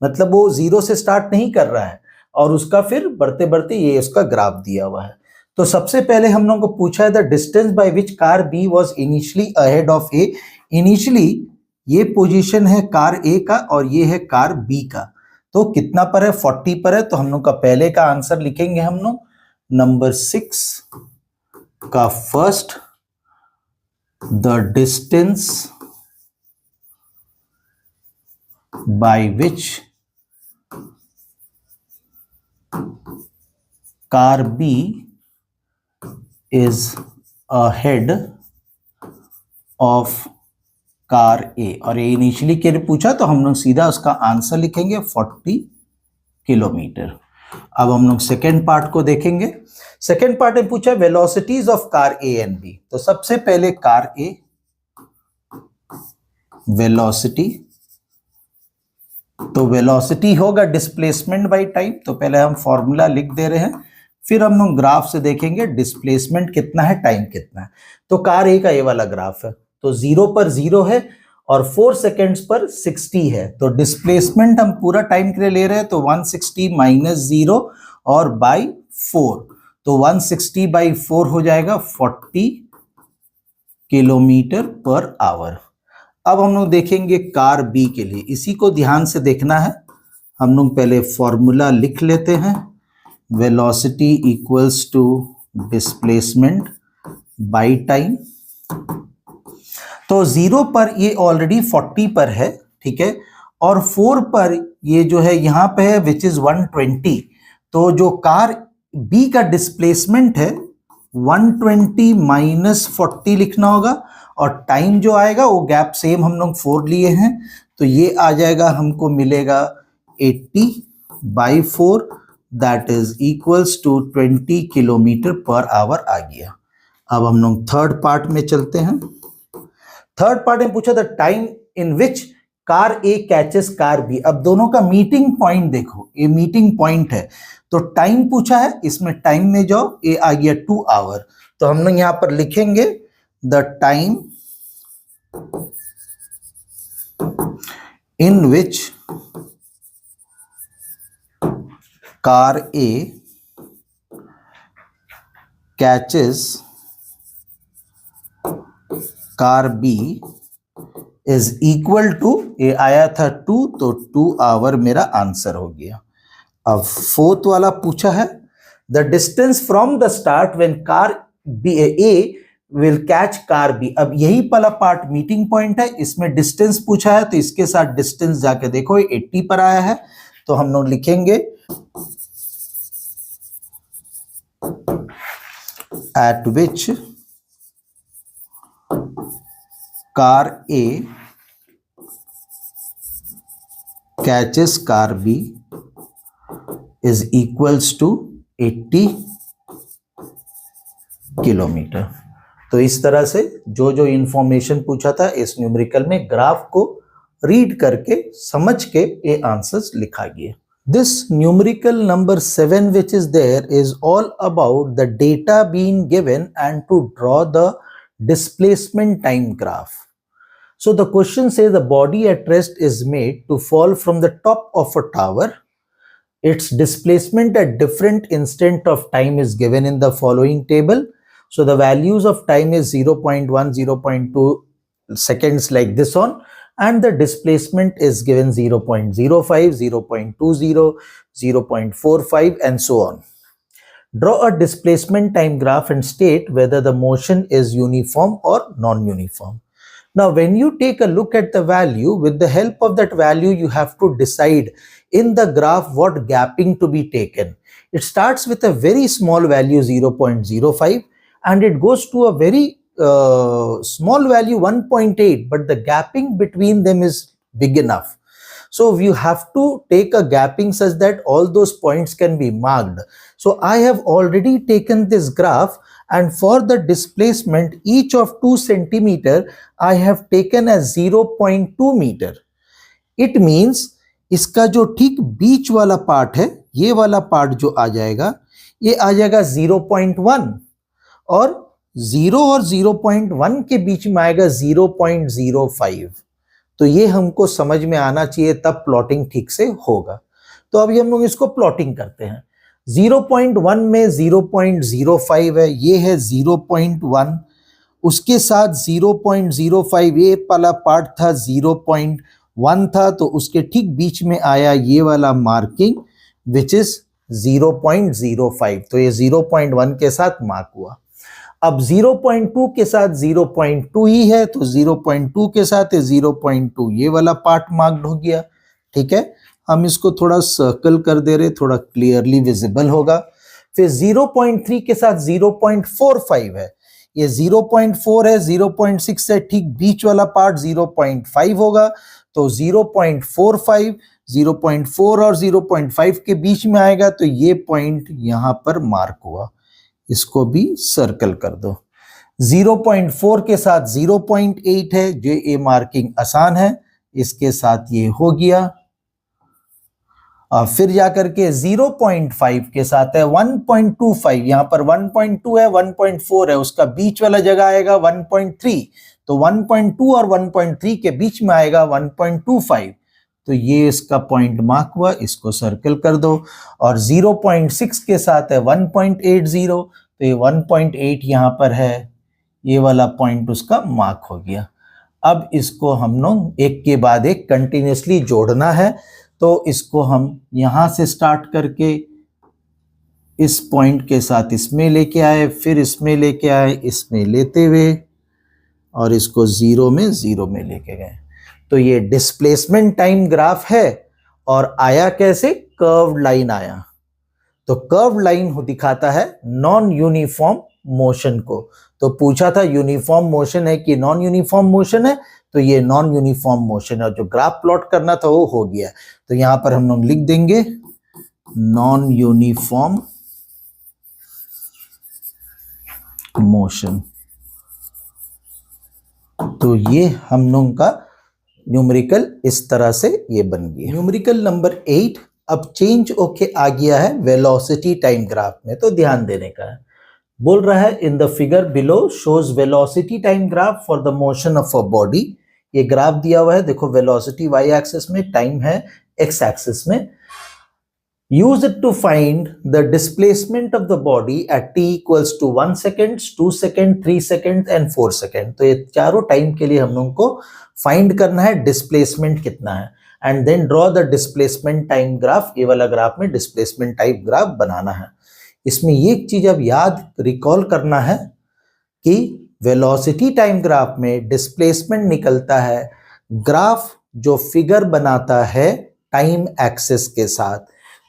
मतलब वो 0 से स्टार्ट नहीं कर रहा है और उसका फिर बढ़ते बढ़ते ये उसका ग्राफ दिया हुआ है। तो सबसे पहले हम लोगों को पूछा है the distance by which car B was initially ahead of A. Initially ये पोजीशन है कार ए का और ये है कार बी का, तो कितना पर है, 40 पर है। तो हम लोग का पहले का आंसर लिखेंगे हम लोग नंबर 6 का first, the distance by which car B is ahead of car A, और ये इनिशियली के लिए पूछा तो हम लोग सीधा उसका आंसर लिखेंगे 40 किलोमीटर। अब हम लोग सेकेंड पार्ट को देखेंगे। सेकेंड पार्ट में पूछा velocities of car A and B. तो सबसे पहले कार ए वेलोसिटी, तो वेलोसिटी होगा डिस्प्लेसमेंट बाय टाइम, तो पहले हम फॉर्मूला लिख दे रहे हैं, फिर हम लोग ग्राफ से देखेंगे डिस्प्लेसमेंट कितना है, टाइम कितना है। तो कार ए का ये वाला ग्राफ है, तो 0 पर 0 है और 4 सेकेंड्स पर 60 है, तो डिस्प्लेसमेंट हम पूरा टाइम के लिए ले रहे हैं, तो 160 माइनस 0 और बाई 4, तो 160 बाई 4 हो जाएगा 40 किलोमीटर पर आवर। अब हम लोग देखेंगे कार बी के लिए, इसी को ध्यान से देखना है। हम लोग पहले फॉर्मूला लिख लेते हैं, velocity equals to displacement by time. तो 0 पर ये ऑलरेडी 40 पर है, ठीक है, और 4 पर ये जो है यहाँ पे है विच इज 120, तो जो कार बी का डिस्प्लेसमेंट है 120 माइनस 40 लिखना होगा, और टाइम जो आएगा वो गैप सेम हम लोग 4 लिए हैं, तो ये आ जाएगा, हमको मिलेगा 80 by 4, that is equals to 20 kilometre per hour आ गया। अब हम लोग थर्ड पार्ट में चलते हैं। थर्ड पार्ट में पूछा the time in which car A catches car B. अब दोनों का मीटिंग पॉइंट देखो, ये मीटिंग पॉइंट है, तो टाइम पूछा है, इसमें टाइम में जाओ, ये आ गया 2 आवर, तो हम लोग यहां पर लिखेंगे the time in which car A catches car B is equal to, ये आया था 2, तो 2 आवर मेरा आंसर हो गया। अब फोर्थ वाला पूछा है the distance from the start when car B A will catch car B. अब यही वाला पार्ट मीटिंग पॉइंट है, इसमें डिस्टेंस पूछा है, तो इसके साथ डिस्टेंस जाके देखो 80 पर आया है, तो हम लोग लिखेंगे at which car A catches car B is equals to 80 kilometre. तो इस तरह से जो जो इंफॉर्मेशन पूछा था इस न्यूमेरिकल में ग्राफ को रीड करके समझ के ये आंसर्स लिखा गया। This numerical number 7 which is there is all about the data being given and to draw the displacement time graph. So the question says the body at rest is made to fall from the top of a tower. Its displacement at different instant of time is given in the following table. So the values of time is 0.1, 0.2 seconds like this on. and the displacement is given 0.05, 0.20, 0.45 and so on. Draw a displacement time graph and state whether the motion is uniform or non-uniform. Now, when you take a look at the value, with the help of that value, you have to decide in the graph what gapping to be taken. It starts with a very small value 0.05 and it goes to a very small value 1.8, but the gapping between them is big enough. So you have to take a gapping such that all those points can be marked. So I have already taken this graph, and for the displacement each of 2 centimeter I have taken as 0.2 meter. It means इसका जो ठीक बीच वाला part है, ये वाला part जो आ जाएगा, ये आ जाएगा 0.1 और 0 और 0.1 के बीच में आएगा 0.05. तो ये हमको समझ में आना चाहिए, तब प्लॉटिंग ठीक से होगा. तो अभी हम लोग इसको प्लॉटिंग करते हैं. 0.1 में 0.05 है, ये है 0.1, उसके साथ 0.05 ये वाला पार्ट था 0.1 था, तो उसके ठीक बीच में आया ये वाला मार्किंग विच इज 0.05. तो ये 0.1 के साथ मार्क हुआ. अब 0.2 के साथ 0.2 ही है, तो 0.2 के साथ 0.2 ये वाला पार्ट मार्क्ड हो गया. ठीक है, हम इसको थोड़ा सर्कल कर दे रहे, थोड़ा क्लियरली विजिबल होगा. फिर 0.3 के साथ 0.45 है, ये 0.4 है, 0.6 है, ठीक बीच वाला पार्ट 0.5 होगा. तो 0.45, 0.4 और 0.5 के बीच में आएगा, तो ये पॉइंट यहां पर मार्क हुआ, इसको भी सर्कल कर दो. 0.4 के साथ 0.8 है, जो ये मार्किंग आसान है, इसके साथ ये हो गया. फिर जाकर के 0.5 के साथ है 1.25, यहां पर 1.2 है, 1.4 है, उसका बीच वाला जगह आएगा 1.3, तो 1.2 और 1.3 के बीच में आएगा 1.25. तो ये इसका पॉइंट मार्क हुआ, इसको सर्कल कर दो. और 0.6 के साथ है 1.80, तो ये 1.8 यहां पर है, ये वाला पॉइंट उसका मार्क हो गया. अब इसको हम लोग एक के बाद एक कंटिन्यूसली जोड़ना है. तो इसको हम यहां से स्टार्ट करके इस पॉइंट के साथ इसमें लेके आए, फिर इसमें लेके आए, इसमें लेते हुए और इसको 0 में लेके गए. तो ये डिस्प्लेसमेंट टाइम ग्राफ है और आया कैसे, कर्व्ड लाइन आया. तो कर्व्ड लाइन दिखाता है नॉन यूनिफॉर्म मोशन को. तो पूछा था यूनिफॉर्म मोशन है कि नॉन यूनिफॉर्म मोशन है, तो ये नॉन यूनिफॉर्म मोशन है. और जो ग्राफ प्लॉट करना था वो हो गया. तो यहां पर हम लोग लिख देंगे नॉन यूनिफॉर्म मोशन. तो ये हम लोगों का न्यूमेरिकल इस तरह से ये बन गया. न्यूमेरिकल नंबर 8 अब चेंज होके आ गया है वेलोसिटी टाइम ग्राफ में. तो ध्यान देने का है. बोल रहा है in the figure below shows velocity time graph for the motion of a body. ये ग्राफ दिया हुआ है, देखो वेलोसिटी वाई एक्सिस में, टाइम है एक्स एक्सिस में. Use it to find the displacement of the at t equals to 1 second, 2 second, 3 second and 4 second. तो ये चारों टाइम के लिए हम लोग को फाइंड करना है डिस्प्लेसमेंट कितना है, and then draw the displacement time graph. ये वाला ग्राफ में डिस्प्लेसमेंट टाइम ग्राफ बनाना है. इसमें ये एक चीज अब याद रिकॉल करना है कि वेलोसिटी टाइम ग्राफ में डिस्प्लेसमेंट निकलता है ग्राफ जो फिगर बनाता है टाइम एक्सिस के साथ.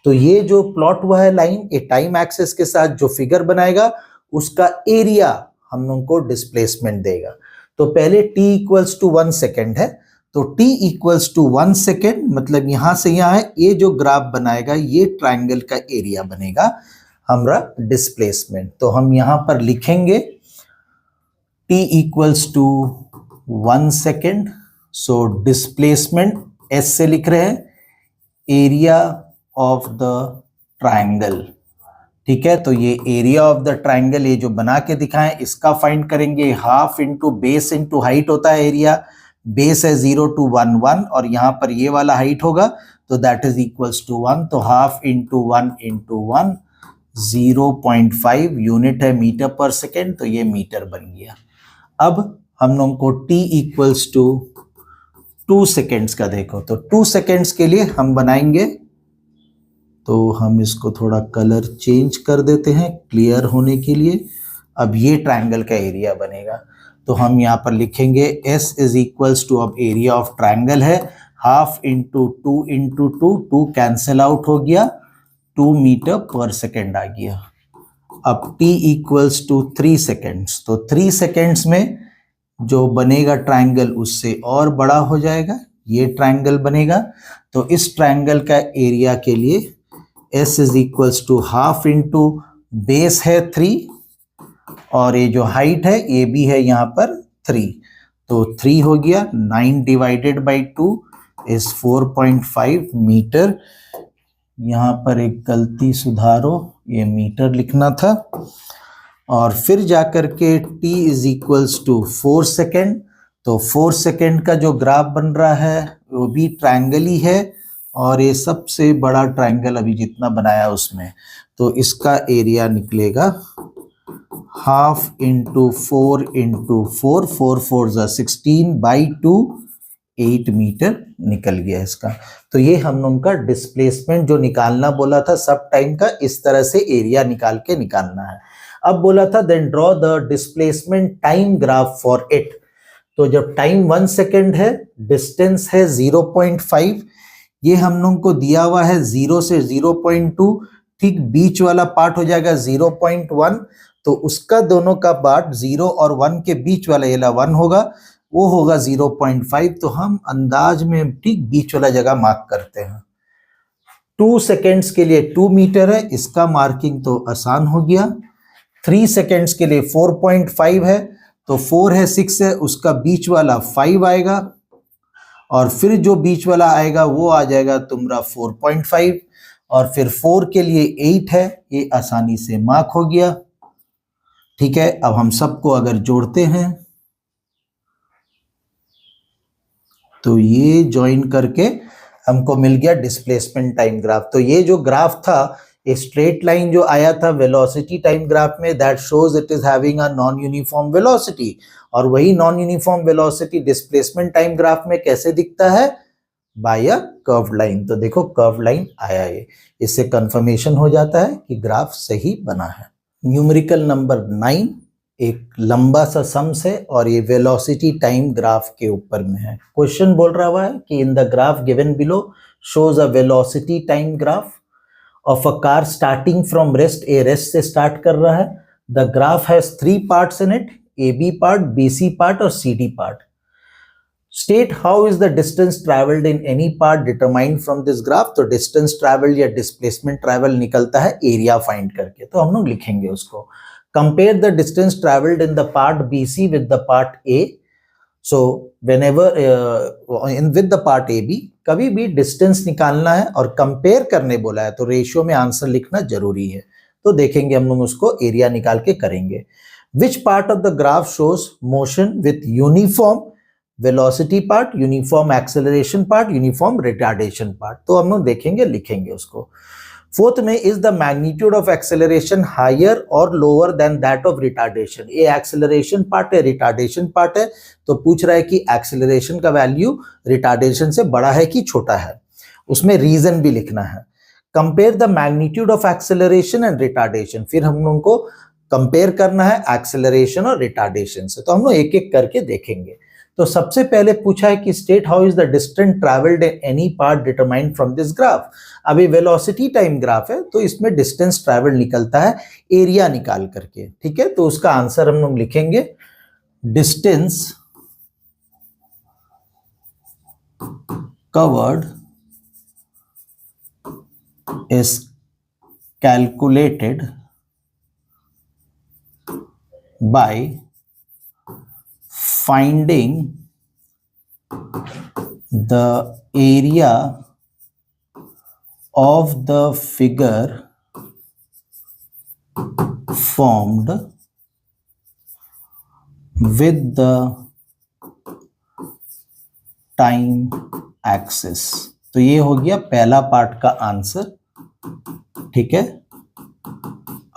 तो ये जो प्लॉट हुआ है लाइन, ये टाइम एक्सिस के साथ जो फिगर बनाएगा उसका एरिया हम लोग को डिस्प्लेसमेंट देगा. तो पहले t इक्वल्स टू 1 सेकेंड है, तो t इक्वल्स टू 1 सेकेंड मतलब यहां से यहां है, ये जो ग्राफ बनाएगा ये ट्राइंगल का एरिया बनेगा हमारा डिस्प्लेसमेंट. तो हम यहां पर लिखेंगे t equals to 1 second. So displacement s से लिख रहे हैं, एरिया ऑफ द ट्राइंगल. ठीक है, तो ये एरिया ऑफ द ट्राइंगल ये जो बना के दिखाएं इसका फाइंड करेंगे. Half into base into height होता है एरिया. बेस है 0 to 1 1 और यहाँ पर ये वाला हाइट होगा, तो दैट इज इक्वल्स टू 1. तो हाफ इंटू 1 इंटू 1 0.5 यूनिट है मीटर पर सेकेंड, तो ये मीटर बन गया. अब हम लोग को t इक्वल्स टू 2 सेकेंड्स का देखो, तो 2 सेकेंड्स के लिए हम बनाएंगे, तो हम इसको थोड़ा कलर चेंज कर देते हैं क्लियर होने के लिए। अब ये ट्रायंगल का एरिया बनेगा, तो हम यहाँ पर लिखेंगे S इज इक्वल्स टू, अब एरिया ऑफ ट्रायंगल है हाफ इंटू 2 कैंसिल आउट हो गया, 2 मीटर पर सेकेंड आ गया। अब t इक्वल्स टू 3 सेकेंड्स, तो 3 सेकेंड्स में जो बनेगा ट्रायंगल उससे और बड़ा हो जाएगा, ये ट्रायंगल बनेगा। तो इस ट्रायंगल का एरिया के लिए S is equals to half into base है 3 और ये जो हाइट है ये भी है यहाँ पर 3, तो 3 हो गया। 9 डिवाइडेड बाई 2 इज 4.5 मीटर। यहाँ पर एक गलती सुधारो, ये मीटर लिखना था। और फिर जाकर के t is equals to 4 second, तो 4 सेकेंड का जो ग्राफ बन रहा है वो भी ट्रायंगल ही है और ये सबसे बड़ा ट्रायंगल अभी जितना बनाया उसमें, तो इसका एरिया निकलेगा हाफ इंटू 4 इंटू 4, 4 4 जा 16 बाई 2, 8 मीटर निकल गया इसका। तो ये हम लोगों का डिस्प्लेसमेंट जो निकालना बोला था सब टाइम का, इस तरह से एरिया निकाल के निकालना है। अब बोला था then draw the displacement time graph for it, तो जब टाइम 1 सेकेंड है, डिस्टेंस है 0.5, ये हम लोगों को दिया हुआ है 0 से 0.2, ठीक बीच वाला पार्ट हो जाएगा 0.1, तो उसका दोनों का पार्ट 0 और 1 के बीच वाला ये 1 होगा, वो होगा 0.5, तो हम अंदाज में ठीक बीच वाला जगह मार्क करते हैं। 2 सेकेंड्स के लिए 2 मीटर है, इसका मार्किंग तो आसान हो गया। 3 सेकेंड्स के लिए 4.5 है, तो 4 है 6 है, उसका बीच वाला 5 आएगा और फिर जो बीच वाला आएगा वो आ जाएगा तुम्हारा 4.5 और फिर 4 के लिए 8 है, ये आसानी से मार्क हो गया। ठीक है, अब हम सबको अगर जोड़ते हैं तो ये ज्वाइन करके हमको मिल गया डिस्प्लेसमेंट टाइम ग्राफ। तो ये जो ग्राफ था, एक स्ट्रेट लाइन जो आया था वेलोसिटी टाइम ग्राफ में, that shows it is having a non uniform velocity, और वही non uniform velocity displacement time graph में कैसे दिखता है, बाय अ कर्व्ड लाइन। तो देखो कर्व्ड लाइन आया है, इससे कंफर्मेशन हो जाता है कि ग्राफ सही बना है। न्यूमेरिकल नंबर 9 एक लंबा सा सम्स है और ये वेलोसिटी टाइम ग्राफ के ऊपर में है। क्वेश्चन बोल रहा हुआ है कि in the graph given below shows a velocity time graph of a car starting from rest, A rest से स्टार्ट कर रहा है। The graph has 3 parts in it, A B part, B C part और C D part. State how is the distance travelled in any part determined from this graph. तो distance travelled या displacement travel निकलता है area find करके, तो हम लोग लिखेंगे उसको। Compare the distance travelled in the part B C with the part A. So whenever in with the part A B, कभी भी डिस्टेंस निकालना है और कंपेयर करने बोला है तो रेशियो में आंसर लिखना जरूरी है। तो देखेंगे हम लोग उसको, एरिया निकाल के करेंगे। Which part of the graph shows motion with uniform velocity part, uniform acceleration part, uniform retardation part. तो हम लोग देखेंगे, लिखेंगे उसको। फोर्थ में, is the magnitude of acceleration higher और lower than that of retardation. ये एक्सेलरेशन पार्ट है, रिटार्डेशन पार्ट है, तो पूछ रहा है कि एक्सेलरेशन का वैल्यू रिटार्डेशन से बड़ा है कि छोटा है, उसमें रीजन भी लिखना है। Compare the magnitude of acceleration and retardation, फिर हम लोगों को कंपेयर करना है एक्सेलरेशन और रिटार्डेशन से, तो हम लोग एक एक करके देखेंगे। तो सबसे पहले पूछा है कि state how is the distance travelled in any part determined from this graph. अभी वेलोसिटी टाइम ग्राफ है तो इसमें डिस्टेंस ट्रैवल निकलता है एरिया निकाल करके। ठीक है, तो उसका आंसर हम लोग लिखेंगे distance covered is calculated by finding the area of the figure formed with the time axis। तो ये हो गया पहला पार्ट का आंसर। ठीक है,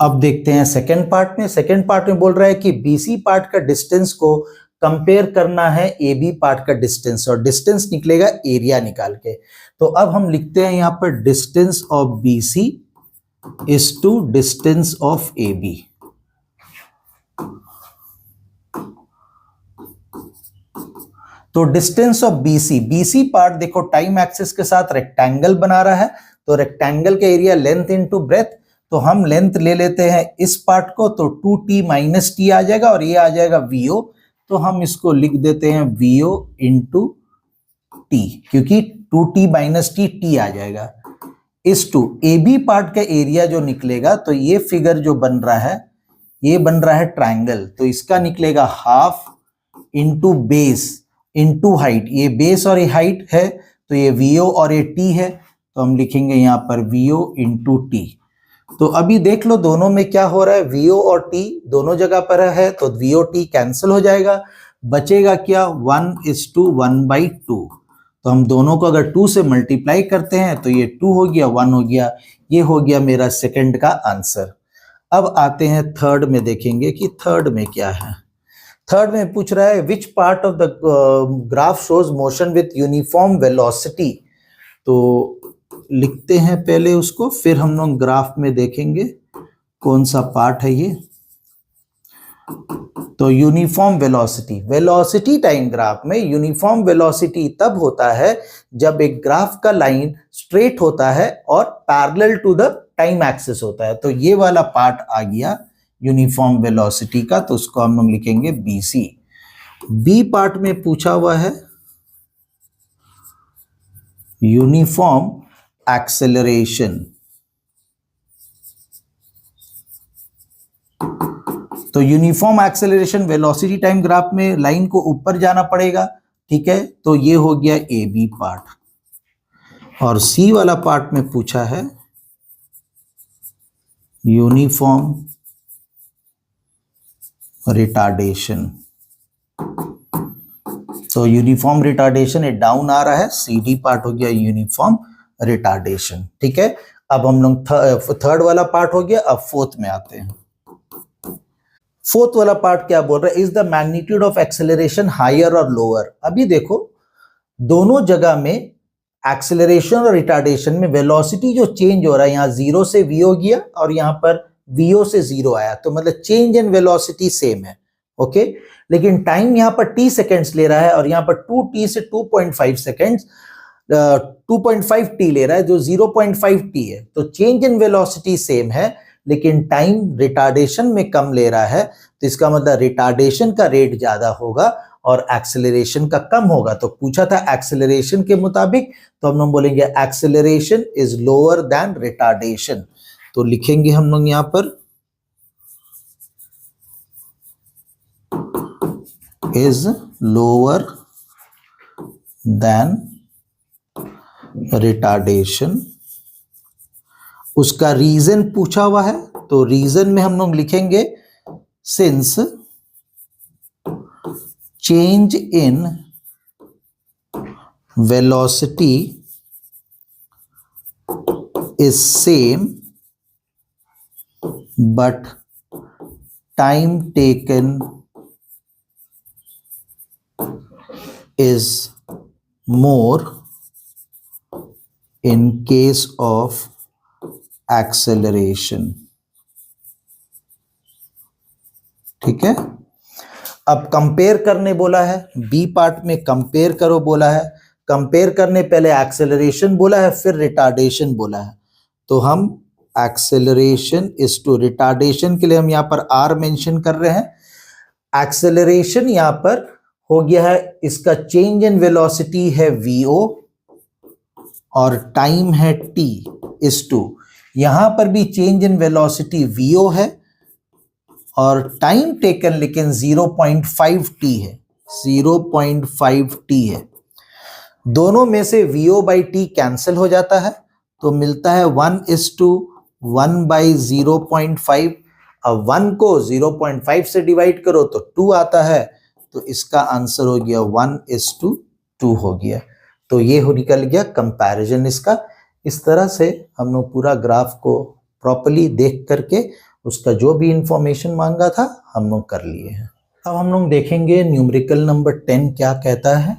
अब देखते हैं सेकेंड पार्ट में। सेकेंड पार्ट में बोल रहा है कि बीसी पार्ट का डिस्टेंस को कंपेयर करना है ए बी पार्ट का डिस्टेंस, और डिस्टेंस निकलेगा एरिया निकाल के। तो अब हम लिखते हैं यहां पर distance of B C is to distance of A B. तो डिस्टेंस ऑफ बीसी पार्ट देखो टाइम एक्सिस के साथ रेक्टेंगल बना रहा है, तो रेक्टेंगल का एरिया लेंथ इनटू ब्रेथ, तो हम लेंथ ले लेते हैं इस पार्ट को, तो 2t माइनस टी आ जाएगा और ये आ जाएगा vo, तो हम इसको लिख देते हैं vo इंटू टी, क्योंकि 2t माइनस टी आ जाएगा। इस टू ए बी पार्ट का एरिया जो निकलेगा, तो ये फिगर जो बन रहा है ये बन रहा है ट्रायंगल, तो इसका निकलेगा half into base into height, ये बेस और ये हाइट है, तो ये vo और ये t है, तो हम लिखेंगे यहां पर vo इंटू टी। तो अभी देख लो दोनों में क्या हो रहा है, vo और t दोनों जगह पर है, तो vo t कैंसिल हो जाएगा, बचेगा क्या 1:1/2। तो हम दोनों को अगर 2 से मल्टीप्लाई करते हैं तो ये 2 हो गया, 1 हो गया, ये हो गया मेरा सेकंड का आंसर। अब आते हैं थर्ड में, देखेंगे कि थर्ड में क्या है। थर्ड में पूछ रहा है विच part of the graph shows motion with uniform velocity. तो लिखते हैं पहले उसको, फिर हम लोग ग्राफ में देखेंगे कौन सा पार्ट है ये। तो uniform velocity, velocity time graph में यूनिफॉर्म वेलोसिटी तब होता है जब एक ग्राफ का लाइन स्ट्रेट होता है और parallel to the time axis होता है। तो ये वाला पार्ट आ गया यूनिफॉर्म वेलोसिटी का, तो उसको हम लोग लिखेंगे BC। बी पार्ट में पूछा हुआ है यूनिफॉर्म एक्सेलरेशन। तो uniform acceleration velocity time graph में लाइन को ऊपर जाना पड़ेगा, ठीक है, तो ये हो गया ए बी पार्ट। और सी वाला पार्ट में पूछा है यूनिफॉर्म रिटार्डेशन। तो यूनिफॉर्म रिटार्डेशन ये डाउन आ रहा है, सी डी पार्ट हो गया यूनिफॉर्म रिटार्डेशन, ठीक है। अब हम लोग थर्ड वाला पार्ट हो गया, अब फोर्थ में आते हैं। फोर्थ वाला पार्ट क्या बोल रहा है, is the magnitude of acceleration higher और लोअर। अभी देखो दोनों जगह में एक्सेलरेशन और रिटार्डेशन में वेलोसिटी जो चेंज हो रहा है, यहां 0 से vo गया और यहां पर vo से 0 आया, तो मतलब चेंज इन वेलोसिटी सेम है, ओके। लेकिन टाइम यहां पर t सेकेंड्स ले रहा है और यहां पर 2t से 2.5 सेकेंड्स 2.5t ले रहा है, जो 0.5t है। तो चेंज इन वेलोसिटी सेम है लेकिन टाइम रिटार्डेशन में कम ले रहा है, तो इसका मतलब रिटार्डेशन का रेट ज्यादा होगा और एक्सेलरेशन का कम होगा। तो पूछा था एक्सेलरेशन के मुताबिक, तो हम लोग बोलेंगे acceleration is lower than retardation. तो लिखेंगे हम लोग यहां पर इज लोअर देन रिटार्डेशन। उसका रीजन पूछा हुआ है, तो रीजन में हम लोग लिखेंगे since change in velocity is same but time taken is more in case of acceleration। ठीक है। अब कंपेयर करने बोला है, बी पार्ट में कंपेयर करो बोला है। कंपेयर करने पहले एक्सेलरेशन बोला है, फिर रिटार्डेशन बोला है। तो हम एक्सेलरेशन इज टू रिटार्डेशन के लिए हम यहां पर आर मेंशन कर रहे हैं। एक्सेलरेशन यहां पर हो गया है, इसका चेंज इन वेलोसिटी है vo और टाइम है t इज टू। यहां पर भी चेंज इन वेलोसिटी vo है और टाइम टेकन लेकिन 0.5t है, 0.5t है। दोनों में से vo/t कैंसिल हो जाता है, तो मिलता है 1:1/0.5। अब 1 को 0.5 से डिवाइड करो तो 2 आता है, तो इसका आंसर हो गया 1:2 हो गया। तो ये हो निकल गया कंपैरिजन इसका। इस तरह से हम लोग पूरा ग्राफ को प्रॉपर्ली देख करके उसका जो भी इंफॉर्मेशन मांगा था हम लोग कर लिए हैं। अब हम लोग देखेंगे न्यूमेरिकल नंबर 10 क्या कहता है.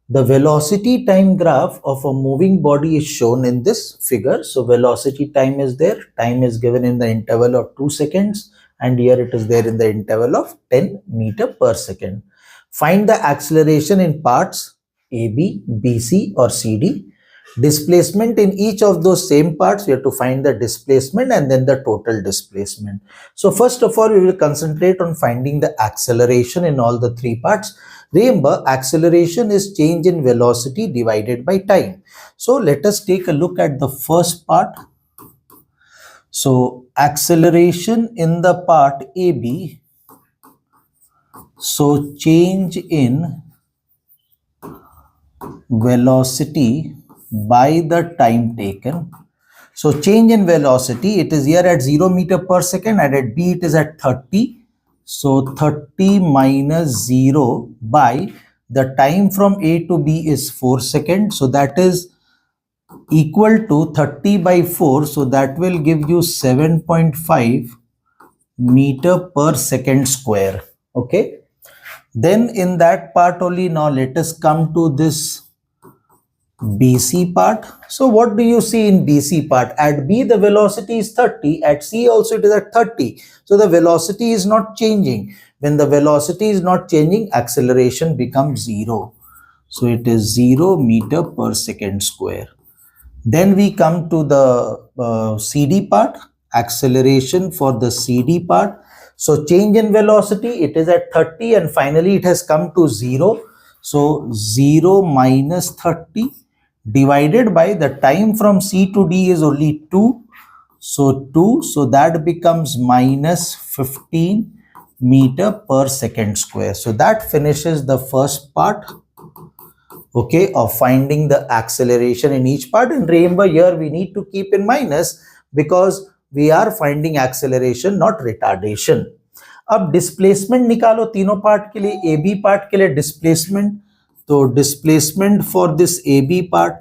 The velocity time graph of a moving body is shown in this figure. So velocity time is there. Time is given in the interval of 2 seconds, and here it is there in the interval of 10 meter per second. Find the acceleration in parts AB, BC or CD. Displacement in each of those same parts, we have to find the displacement and then the total displacement. So first of all, we will concentrate on finding the acceleration in all the three parts. Remember, acceleration is change in velocity divided by time. So let us take a look at the first part. So acceleration in the part AB. So change in velocity by the time taken. So change in velocity, it is here at 0 meter per second and at B it is at 30. So 30 minus 0 by the time from A to B is 4 seconds. So that is equal to 30 by 4. So that will give you 7.5 meter per second square. Okay. Then in that part only, now let us come to this BC part. So what do you see in BC part? At B the velocity is 30, at C also it is at 30. So the velocity is not changing. When the velocity is not changing, acceleration becomes 0. So it is 0 meter per second square. Then we come to the CD part, acceleration for the CD part. So change in velocity, it is at 30 and finally it has come to 0. So 0 minus 30 divided by the time from C to D is only 2. So 2, so that becomes minus 15 meter per second square. So that finishes the first part, okay, of finding the acceleration in each part. And remember, here we need to keep in minus because we are finding acceleration, not retardation. अब displacement निकालो तीनों part के लिए. ए B part के लिए displacement, तो displacement for this A B part,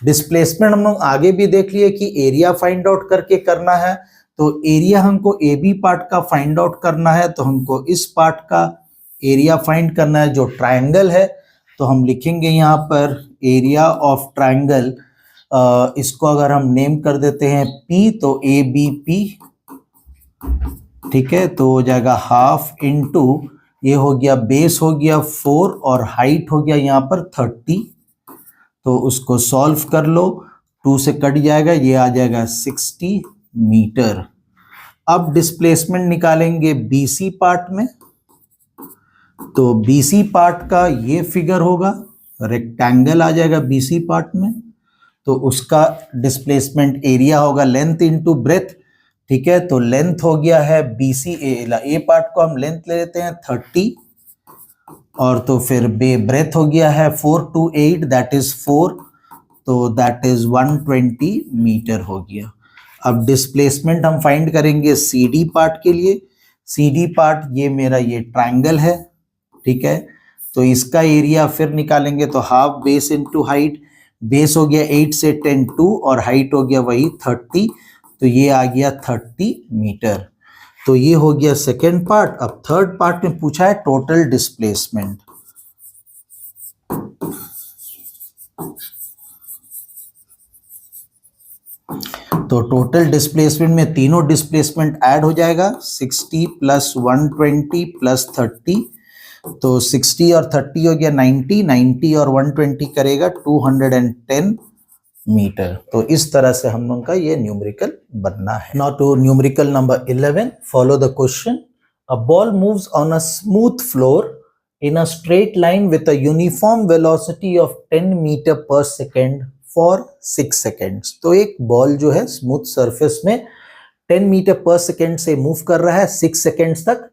displacement हम लोग आगे भी देख लिए कि एरिया फाइंड आउट करके करना है. तो एरिया हमको ए बी पार्ट का फाइंड आउट करना है, तो हमको इस पार्ट का एरिया फाइंड करना है जो ट्रायंगल है. तो हम लिखेंगे यहाँ पर एरिया ऑफ ट्रायंगल, इसको अगर हम नेम कर देते हैं P, तो ए बी पी, ठीक है. तो हो जाएगा हाफ इंटू, ये हो गया बेस हो गया 4 और हाइट हो गया यहाँ पर 30. तो उसको सॉल्व कर लो, 2 से कट जाएगा, ये आ जाएगा 60 मीटर. अब डिस्प्लेसमेंट निकालेंगे BC पार्ट में. तो BC पार्ट का ये फिगर होगा, रेक्टेंगल आ जाएगा BC पार्ट में. तो उसका डिस्प्लेसमेंट एरिया होगा लेंथ इंटू ब्रेथ, ठीक है. तो लेंथ हो गया है BC ए पार्ट को हम लेंथ ले लेते हैं 30, और तो फिर ब्रेथ हो गया है 4 to 8 दैट इज 4, तो दैट इज 120 मीटर हो गया. अब डिस्प्लेसमेंट हम फाइंड करेंगे CD पार्ट के लिए. CD पार्ट ये मेरा ये ट्रायंगल है, ठीक है. तो इसका एरिया फिर निकालेंगे, तो half base into height. Base हो गया 8 से 10 2 और हाइट हो गया वही 30, तो ये आ गया 30 मीटर. तो ये हो गया सेकेंड पार्ट. अब थर्ड पार्ट में पूछा है टोटल डिस्प्लेसमेंट. तो टोटल डिस्प्लेसमेंट में तीनों डिस्प्लेसमेंट ऐड हो जाएगा, 60 प्लस 120 प्लस 30. तो 60 और 30 हो गया 90, 90 और 120 करेगा 210 मीटर. तो इस तरह से हम लोग का ये न्यूमेरिकल बनना है. Now to numerical number 11. Follow the question. A ball moves on a smooth floor in a straight line with a uniform velocity of 10 meter per second for 6 seconds. तो एक बॉल जो है स्मूथ सरफेस में 10 metre per second से move कर रहा है 6 seconds तक.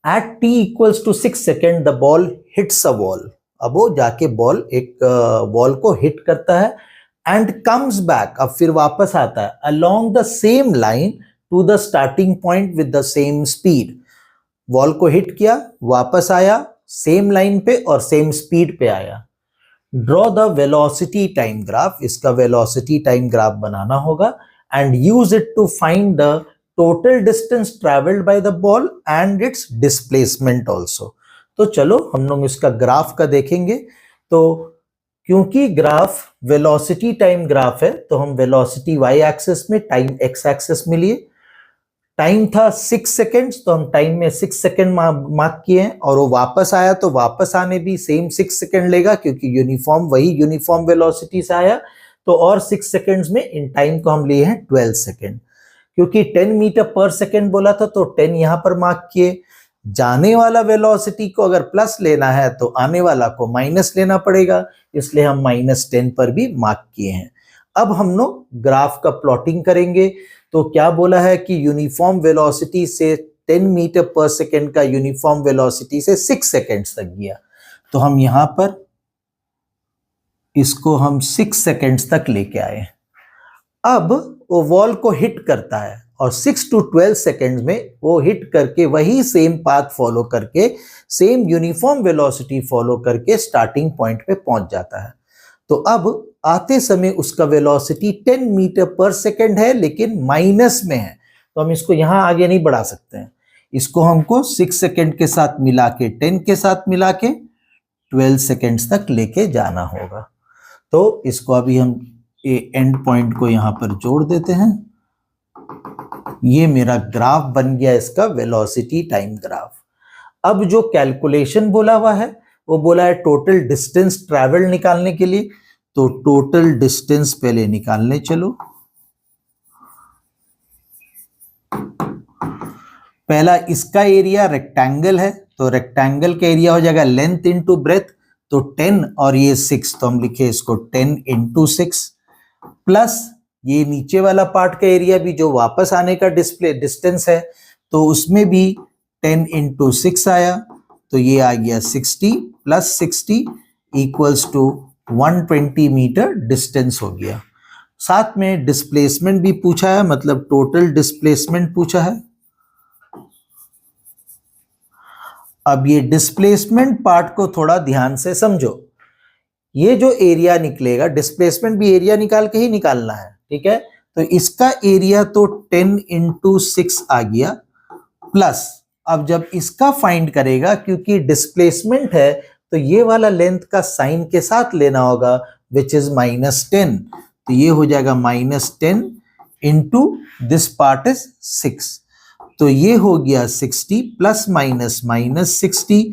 At t equals to 6 second the ball hits a wall. अब वो जाके बॉल एक वॉल को हिट करता है and comes back, अब फिर वापस आता है along the same line to the starting point with the same speed. Wall को हिट किया, वापस आया सेम लाइन पे और सेम स्पीड पे आया. Draw the velocity time graph. इसका वेलोसिटी टाइम ग्राफ बनाना होगा and use it to find the total distance travelled by the ball and it's displacement also. तो चलो हम लोग इसका ग्राफ का देखेंगे। तो क्योंकि ग्राफ वेलोसिटी टाइम ग्राफ है तो हम वेलोसिटी y एक्सिस में, टाइम x एक्सिस में लिए। टाइम था 6 सेकेंड्स तो हम टाइम में 6 सेकेंड मार्क किए हैं, और वो वापस आया तो वापस आने भी सेम 6 सेकेंड लेगा क्योंकि यूनिफॉर्म वही यूनिफॉर्म वेलोसिटी से आया। तो और 6 सेकेंड्स में इन टाइम को हम लिए हैं 12 सेकेंड। क्योंकि 10 मीटर पर सेकेंड बोला था तो 10 यहां पर मार्क किए। जाने वाला वेलोसिटी को अगर प्लस लेना है तो आने वाला को माइनस लेना पड़ेगा, इसलिए हम -10 पर भी मार्क किए हैं। अब हम लोग ग्राफ का प्लॉटिंग करेंगे। तो क्या बोला है कि यूनिफॉर्म वेलोसिटी से 10 मीटर पर सेकेंड का यूनिफॉर्म वेलोसिटी से 6 सेकेंड्स तक गया। तो हम यहां पर इसको हम 6 सेकेंड्स तक लेके आए। अब वो वॉल को हिट करता है और 6 to 12 सेकेंड्स में वो हिट करके वही सेम पाथ फॉलो करके, सेम यूनिफॉर्म वेलोसिटी फॉलो करके स्टार्टिंग पॉइंट पे पहुंच जाता है। तो अब आते समय उसका वेलोसिटी 10 मीटर पर सेकेंड है लेकिन माइनस में है, तो हम इसको यहां आगे नहीं बढ़ा सकते हैं। इसको हमको 6 सेकेंड के साथ मिला के, 10 के साथ मिला के 12 सेकेंड्स तक लेके जाना होगा। तो इसको अभी हम एंड पॉइंट को यहां पर जोड़ देते हैं। ये मेरा ग्राफ बन गया इसका वेलोसिटी टाइम ग्राफ। अब जो कैलकुलेशन बोला हुआ है वो बोला है टोटल डिस्टेंस ट्रैवल निकालने के लिए। तो टोटल डिस्टेंस पहले निकालने चलो। पहला इसका एरिया रेक्टेंगल है तो रेक्टेंगल का एरिया हो जाएगा लेंथ इनटू ब्रेथ, तो 10 और ये 6 तो हम लिखे इसको 10 इंटू 6 प्लस ये नीचे वाला पार्ट का एरिया भी जो वापस आने का डिस्टेंस है तो उसमें भी 10 इंटू 6 आया, तो ये आ गया 60 plus 60 equals to 120 metre distance हो गया। साथ में डिस्प्लेसमेंट भी पूछा है, मतलब टोटल डिस्प्लेसमेंट पूछा है। अब ये डिस्प्लेसमेंट पार्ट को थोड़ा ध्यान से समझो। ये जो एरिया निकलेगा, डिस्प्लेसमेंट भी एरिया निकाल के ही निकालना है, ठीक है। तो इसका एरिया तो 10 इंटू 6 आ गया, प्लस अब जब इसका फाइंड करेगा क्योंकि डिस्प्लेसमेंट है तो ये वाला लेंथ का साइन के साथ लेना होगा विच इज -10, तो ये हो जाएगा -10 इंटू दिस पार्ट इज 6, तो ये हो गया 60 प्लस माइनस -60,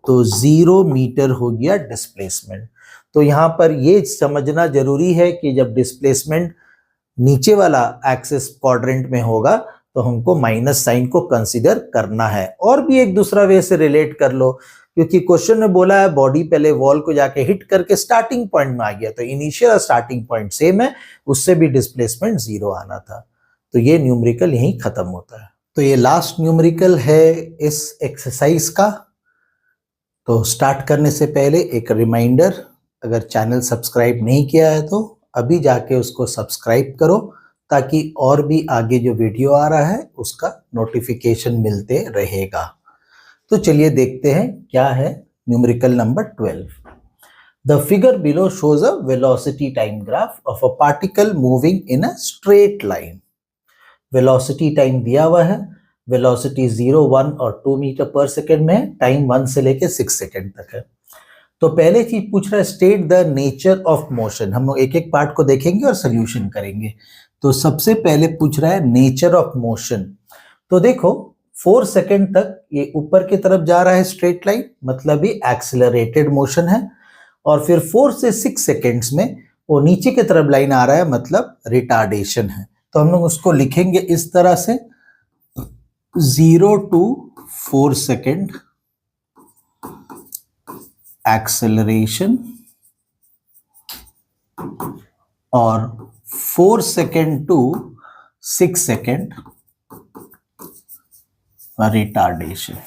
तो 0 मीटर हो गया डिस्प्लेसमेंट। तो यहां पर ये समझना जरूरी है कि जब डिस्प्लेसमेंट नीचे वाला एक्सिस क्वाड्रेंट में होगा तो हमको माइनस साइन को कंसीडर करना है। और भी एक दूसरा वे से रिलेट कर लो, क्योंकि क्वेश्चन में बोला है बॉडी पहले वॉल को जाके हिट करके स्टार्टिंग पॉइंट में आ गया, तो इनिशियल स्टार्टिंग पॉइंट सेम है, उससे भी डिस्प्लेसमेंट 0 आना था। तो ये न्यूमेरिकल यहीं खत्म होता है। तो ये लास्ट न्यूमेरिकल है इस एक्सरसाइज का। तो स्टार्ट करने से पहले एक रिमाइंडर, अगर चैनल सब्सक्राइब नहीं किया है तो अभी जाके उसको सब्सक्राइब करो, ताकि और भी आगे जो वीडियो आ रहा है उसका नोटिफिकेशन मिलते रहेगा। तो चलिए देखते हैं क्या है numerical number 12। The figure below shows a velocity time graph of a particle moving in a straight line. Velocity time दिया हुआ है, वेलोसिटी 0, 1 और 2 मीटर पर सेकेंड में है, टाइम 1 से लेके 6 सेकेंड तक है। तो पहले चीज पूछ रहा है state the nature of motion. हम लोग एक एक पार्ट को देखेंगे और सोल्यूशन करेंगे। तो सबसे पहले पूछ रहा है नेचर ऑफ मोशन। तो देखो 4 सेकेंड तक ये ऊपर की तरफ जा रहा है स्ट्रेट लाइन, मतलब ये एक्सेलरेटेड मोशन है, और फिर 4 से 6 सेकेंड्स में वो नीचे की तरफ लाइन आ रहा है, मतलब रिटार्डेशन है। तो हम लोग उसको लिखेंगे इस तरह से 0 to 4 सेकेंड एक्सेलरेशन और 4 सेकेंड टू 6 सेकेंड रिटार्डेशन।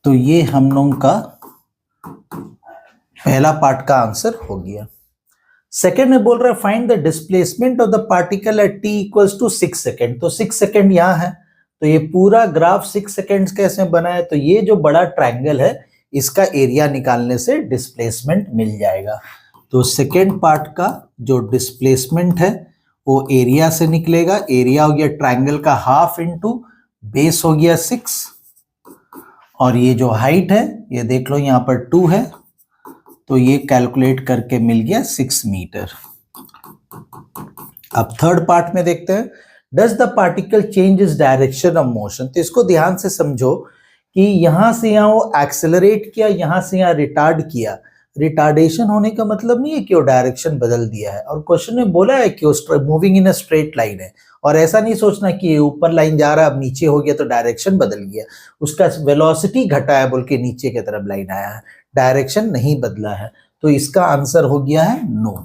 तो ये हम लोग का पहला पार्ट का आंसर हो गया। सेकेंड में बोल रहा है find the displacement of the particle at t equals to 6 second. तो 6 सेकेंड यहां है, तो ये पूरा ग्राफ 6 सेकेंड्स कैसे बना है, तो ये जो बड़ा ट्रायंगल है इसका एरिया निकालने से डिस्प्लेसमेंट मिल जाएगा। तो सेकेंड पार्ट का जो डिस्प्लेसमेंट है वो एरिया से निकलेगा, एरिया हो गया ट्रायंगल का हाफ इंटू बेस हो गया 6, और ये जो हाइट है ये देख लो यहाँ पर 2 है, तो ये कैलकुलेट करके मिल गया 6 मीटर। अब थर्ड पार्ट में देखते हैं, does the particle change is direction of motion. तो इसको ध्यान से समझो कि यहां से यहां वो एक्सेलरेट किया, यहां से यहां रिटार्ड किया। रिटार्डेशन होने का मतलब नहीं है कि वो डायरेक्शन बदल दिया है, और क्वेश्चन में बोला है कि वो moving in a straight line है, और ऐसा नहीं सोचना कि ये ऊपर लाइन जा रहा है अब नीचे हो गया तो डायरेक्शन बदल गया, उसका वेलोसिटी घटा है बोल के नीचे की तरफ लाइन आया है, डायरेक्शन नहीं बदला है। तो इसका आंसर हो गया है नो।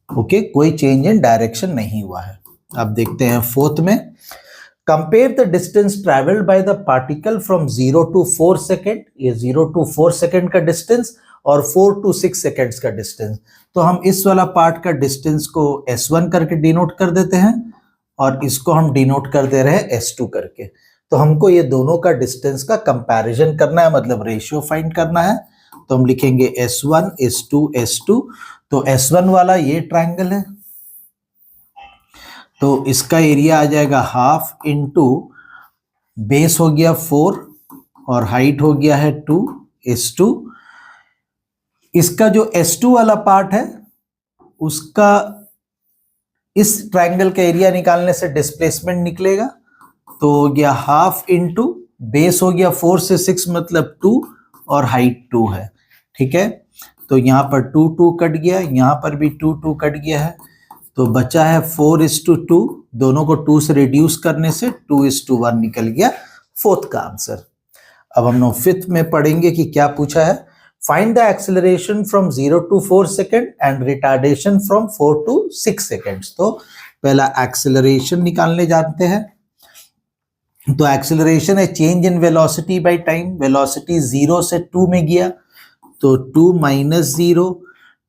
ओके, कोई चेंज इन डायरेक्शन नहीं हुआ है। अब देखते हैं फोर्थ में, compare the distance travelled by the particle from 0 to 4 second. ये 0 to 4 सेकेंड का डिस्टेंस और 4 to 6 सेकेंड्स का डिस्टेंस। तो हम इस वाला पार्ट का डिस्टेंस को S1 करके डिनोट कर देते हैं, और इसको हम डिनोट कर दे रहे हैं S2 करके। तो हमको ये दोनों का डिस्टेंस का कंपैरिजन करना है, मतलब रेशियो फाइंड करना है। तो हम लिखेंगे S1 S2 S2। तो S1 वाला ये ट्रायंगल है, तो इसका एरिया आ जाएगा हाफ इंटू बेस हो गया 4 और हाइट हो गया है 2 S2। इसका जो S2 वाला पार्ट है उसका इस ट्रायंगल का एरिया निकालने से डिस्प्लेसमेंट निकलेगा, तो हो गया हाफ इंटू बेस हो गया 4 से 6 मतलब 2 और हाइट 2 है। ठीक है, तो यहाँ पर 2 2 कट गया, यहाँ पर भी 2 2 कट गया है, तो बचा है 4:2। दोनों को 2 से रिड्यूस करने से 2:1 निकल गया फोर्थ का आंसर। अब हम लोग फिफ्थ में पढ़ेंगे कि क्या पूछा है, find the acceleration from 0 to 4 second and retardation from 4 to 6 seconds. तो पहला एक्सेलरेशन निकालने जानते हैं। तो एक्सेलरेशन है change in velocity by time. Velocity 0 से 2 में गया, तो 2 - 0।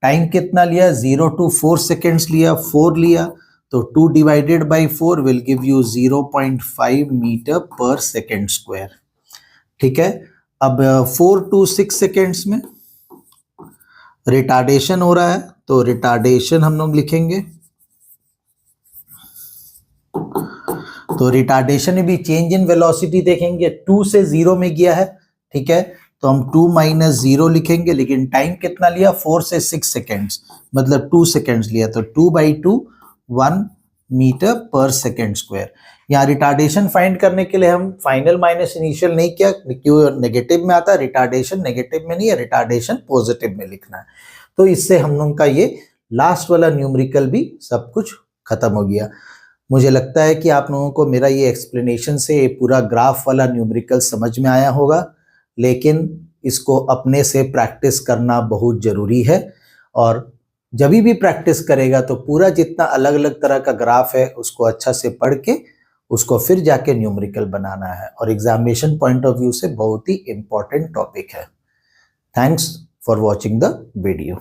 टाइम कितना लिया, 0 to 4 सेकेंड्स लिया, 4 लिया, तो 2 divided by 4 will give you 0.5 metre per second square. ठीक है, अब 4 to 6 सेकेंड्स में रिटार्डेशन हो रहा है, तो रिटार्डेशन हम लोग लिखेंगे। तो रिटार्डेशन में भी चेंज इन वेलोसिटी देखेंगे, 2 से 0 में गया है। ठीक है, तो हम 2 - 0 लिखेंगे, लेकिन टाइम कितना लिया, 4 से 6 सेकेंड्स मतलब 2 सेकेंड्स लिया, तो 2/2 1 मीटर पर सेकेंड स्क्वायर। यहाँ रिटार्डेशन फाइंड करने के लिए हम फाइनल माइनस इनिशियल नहीं किया, क्यों नेगेटिव में आता है, रिटार्डेशन नेगेटिव में नहीं है, रिटार्डेशन पॉजिटिव में लिखना है। तो इससे हम लोग का ये लास्ट वाला न्यूमेरिकल भी सब कुछ खत्म हो गया। मुझे लगता है कि आप लोगों को मेरा ये एक्सप्लेनेशन से ये पूरा ग्राफ वाला न्यूमेरिकल समझ में आया होगा, लेकिन इसको अपने से प्रैक्टिस करना बहुत जरूरी है। और जब भी प्रैक्टिस करेगा तो पूरा जितना अलग अलग तरह का ग्राफ है उसको अच्छा से पढ़ के उसको फिर जाके न्यूमेरिकल बनाना है, और एग्जामिनेशन पॉइंट ऑफ व्यू से बहुत ही इंपॉर्टेंट टॉपिक है। Thanks for watching the video.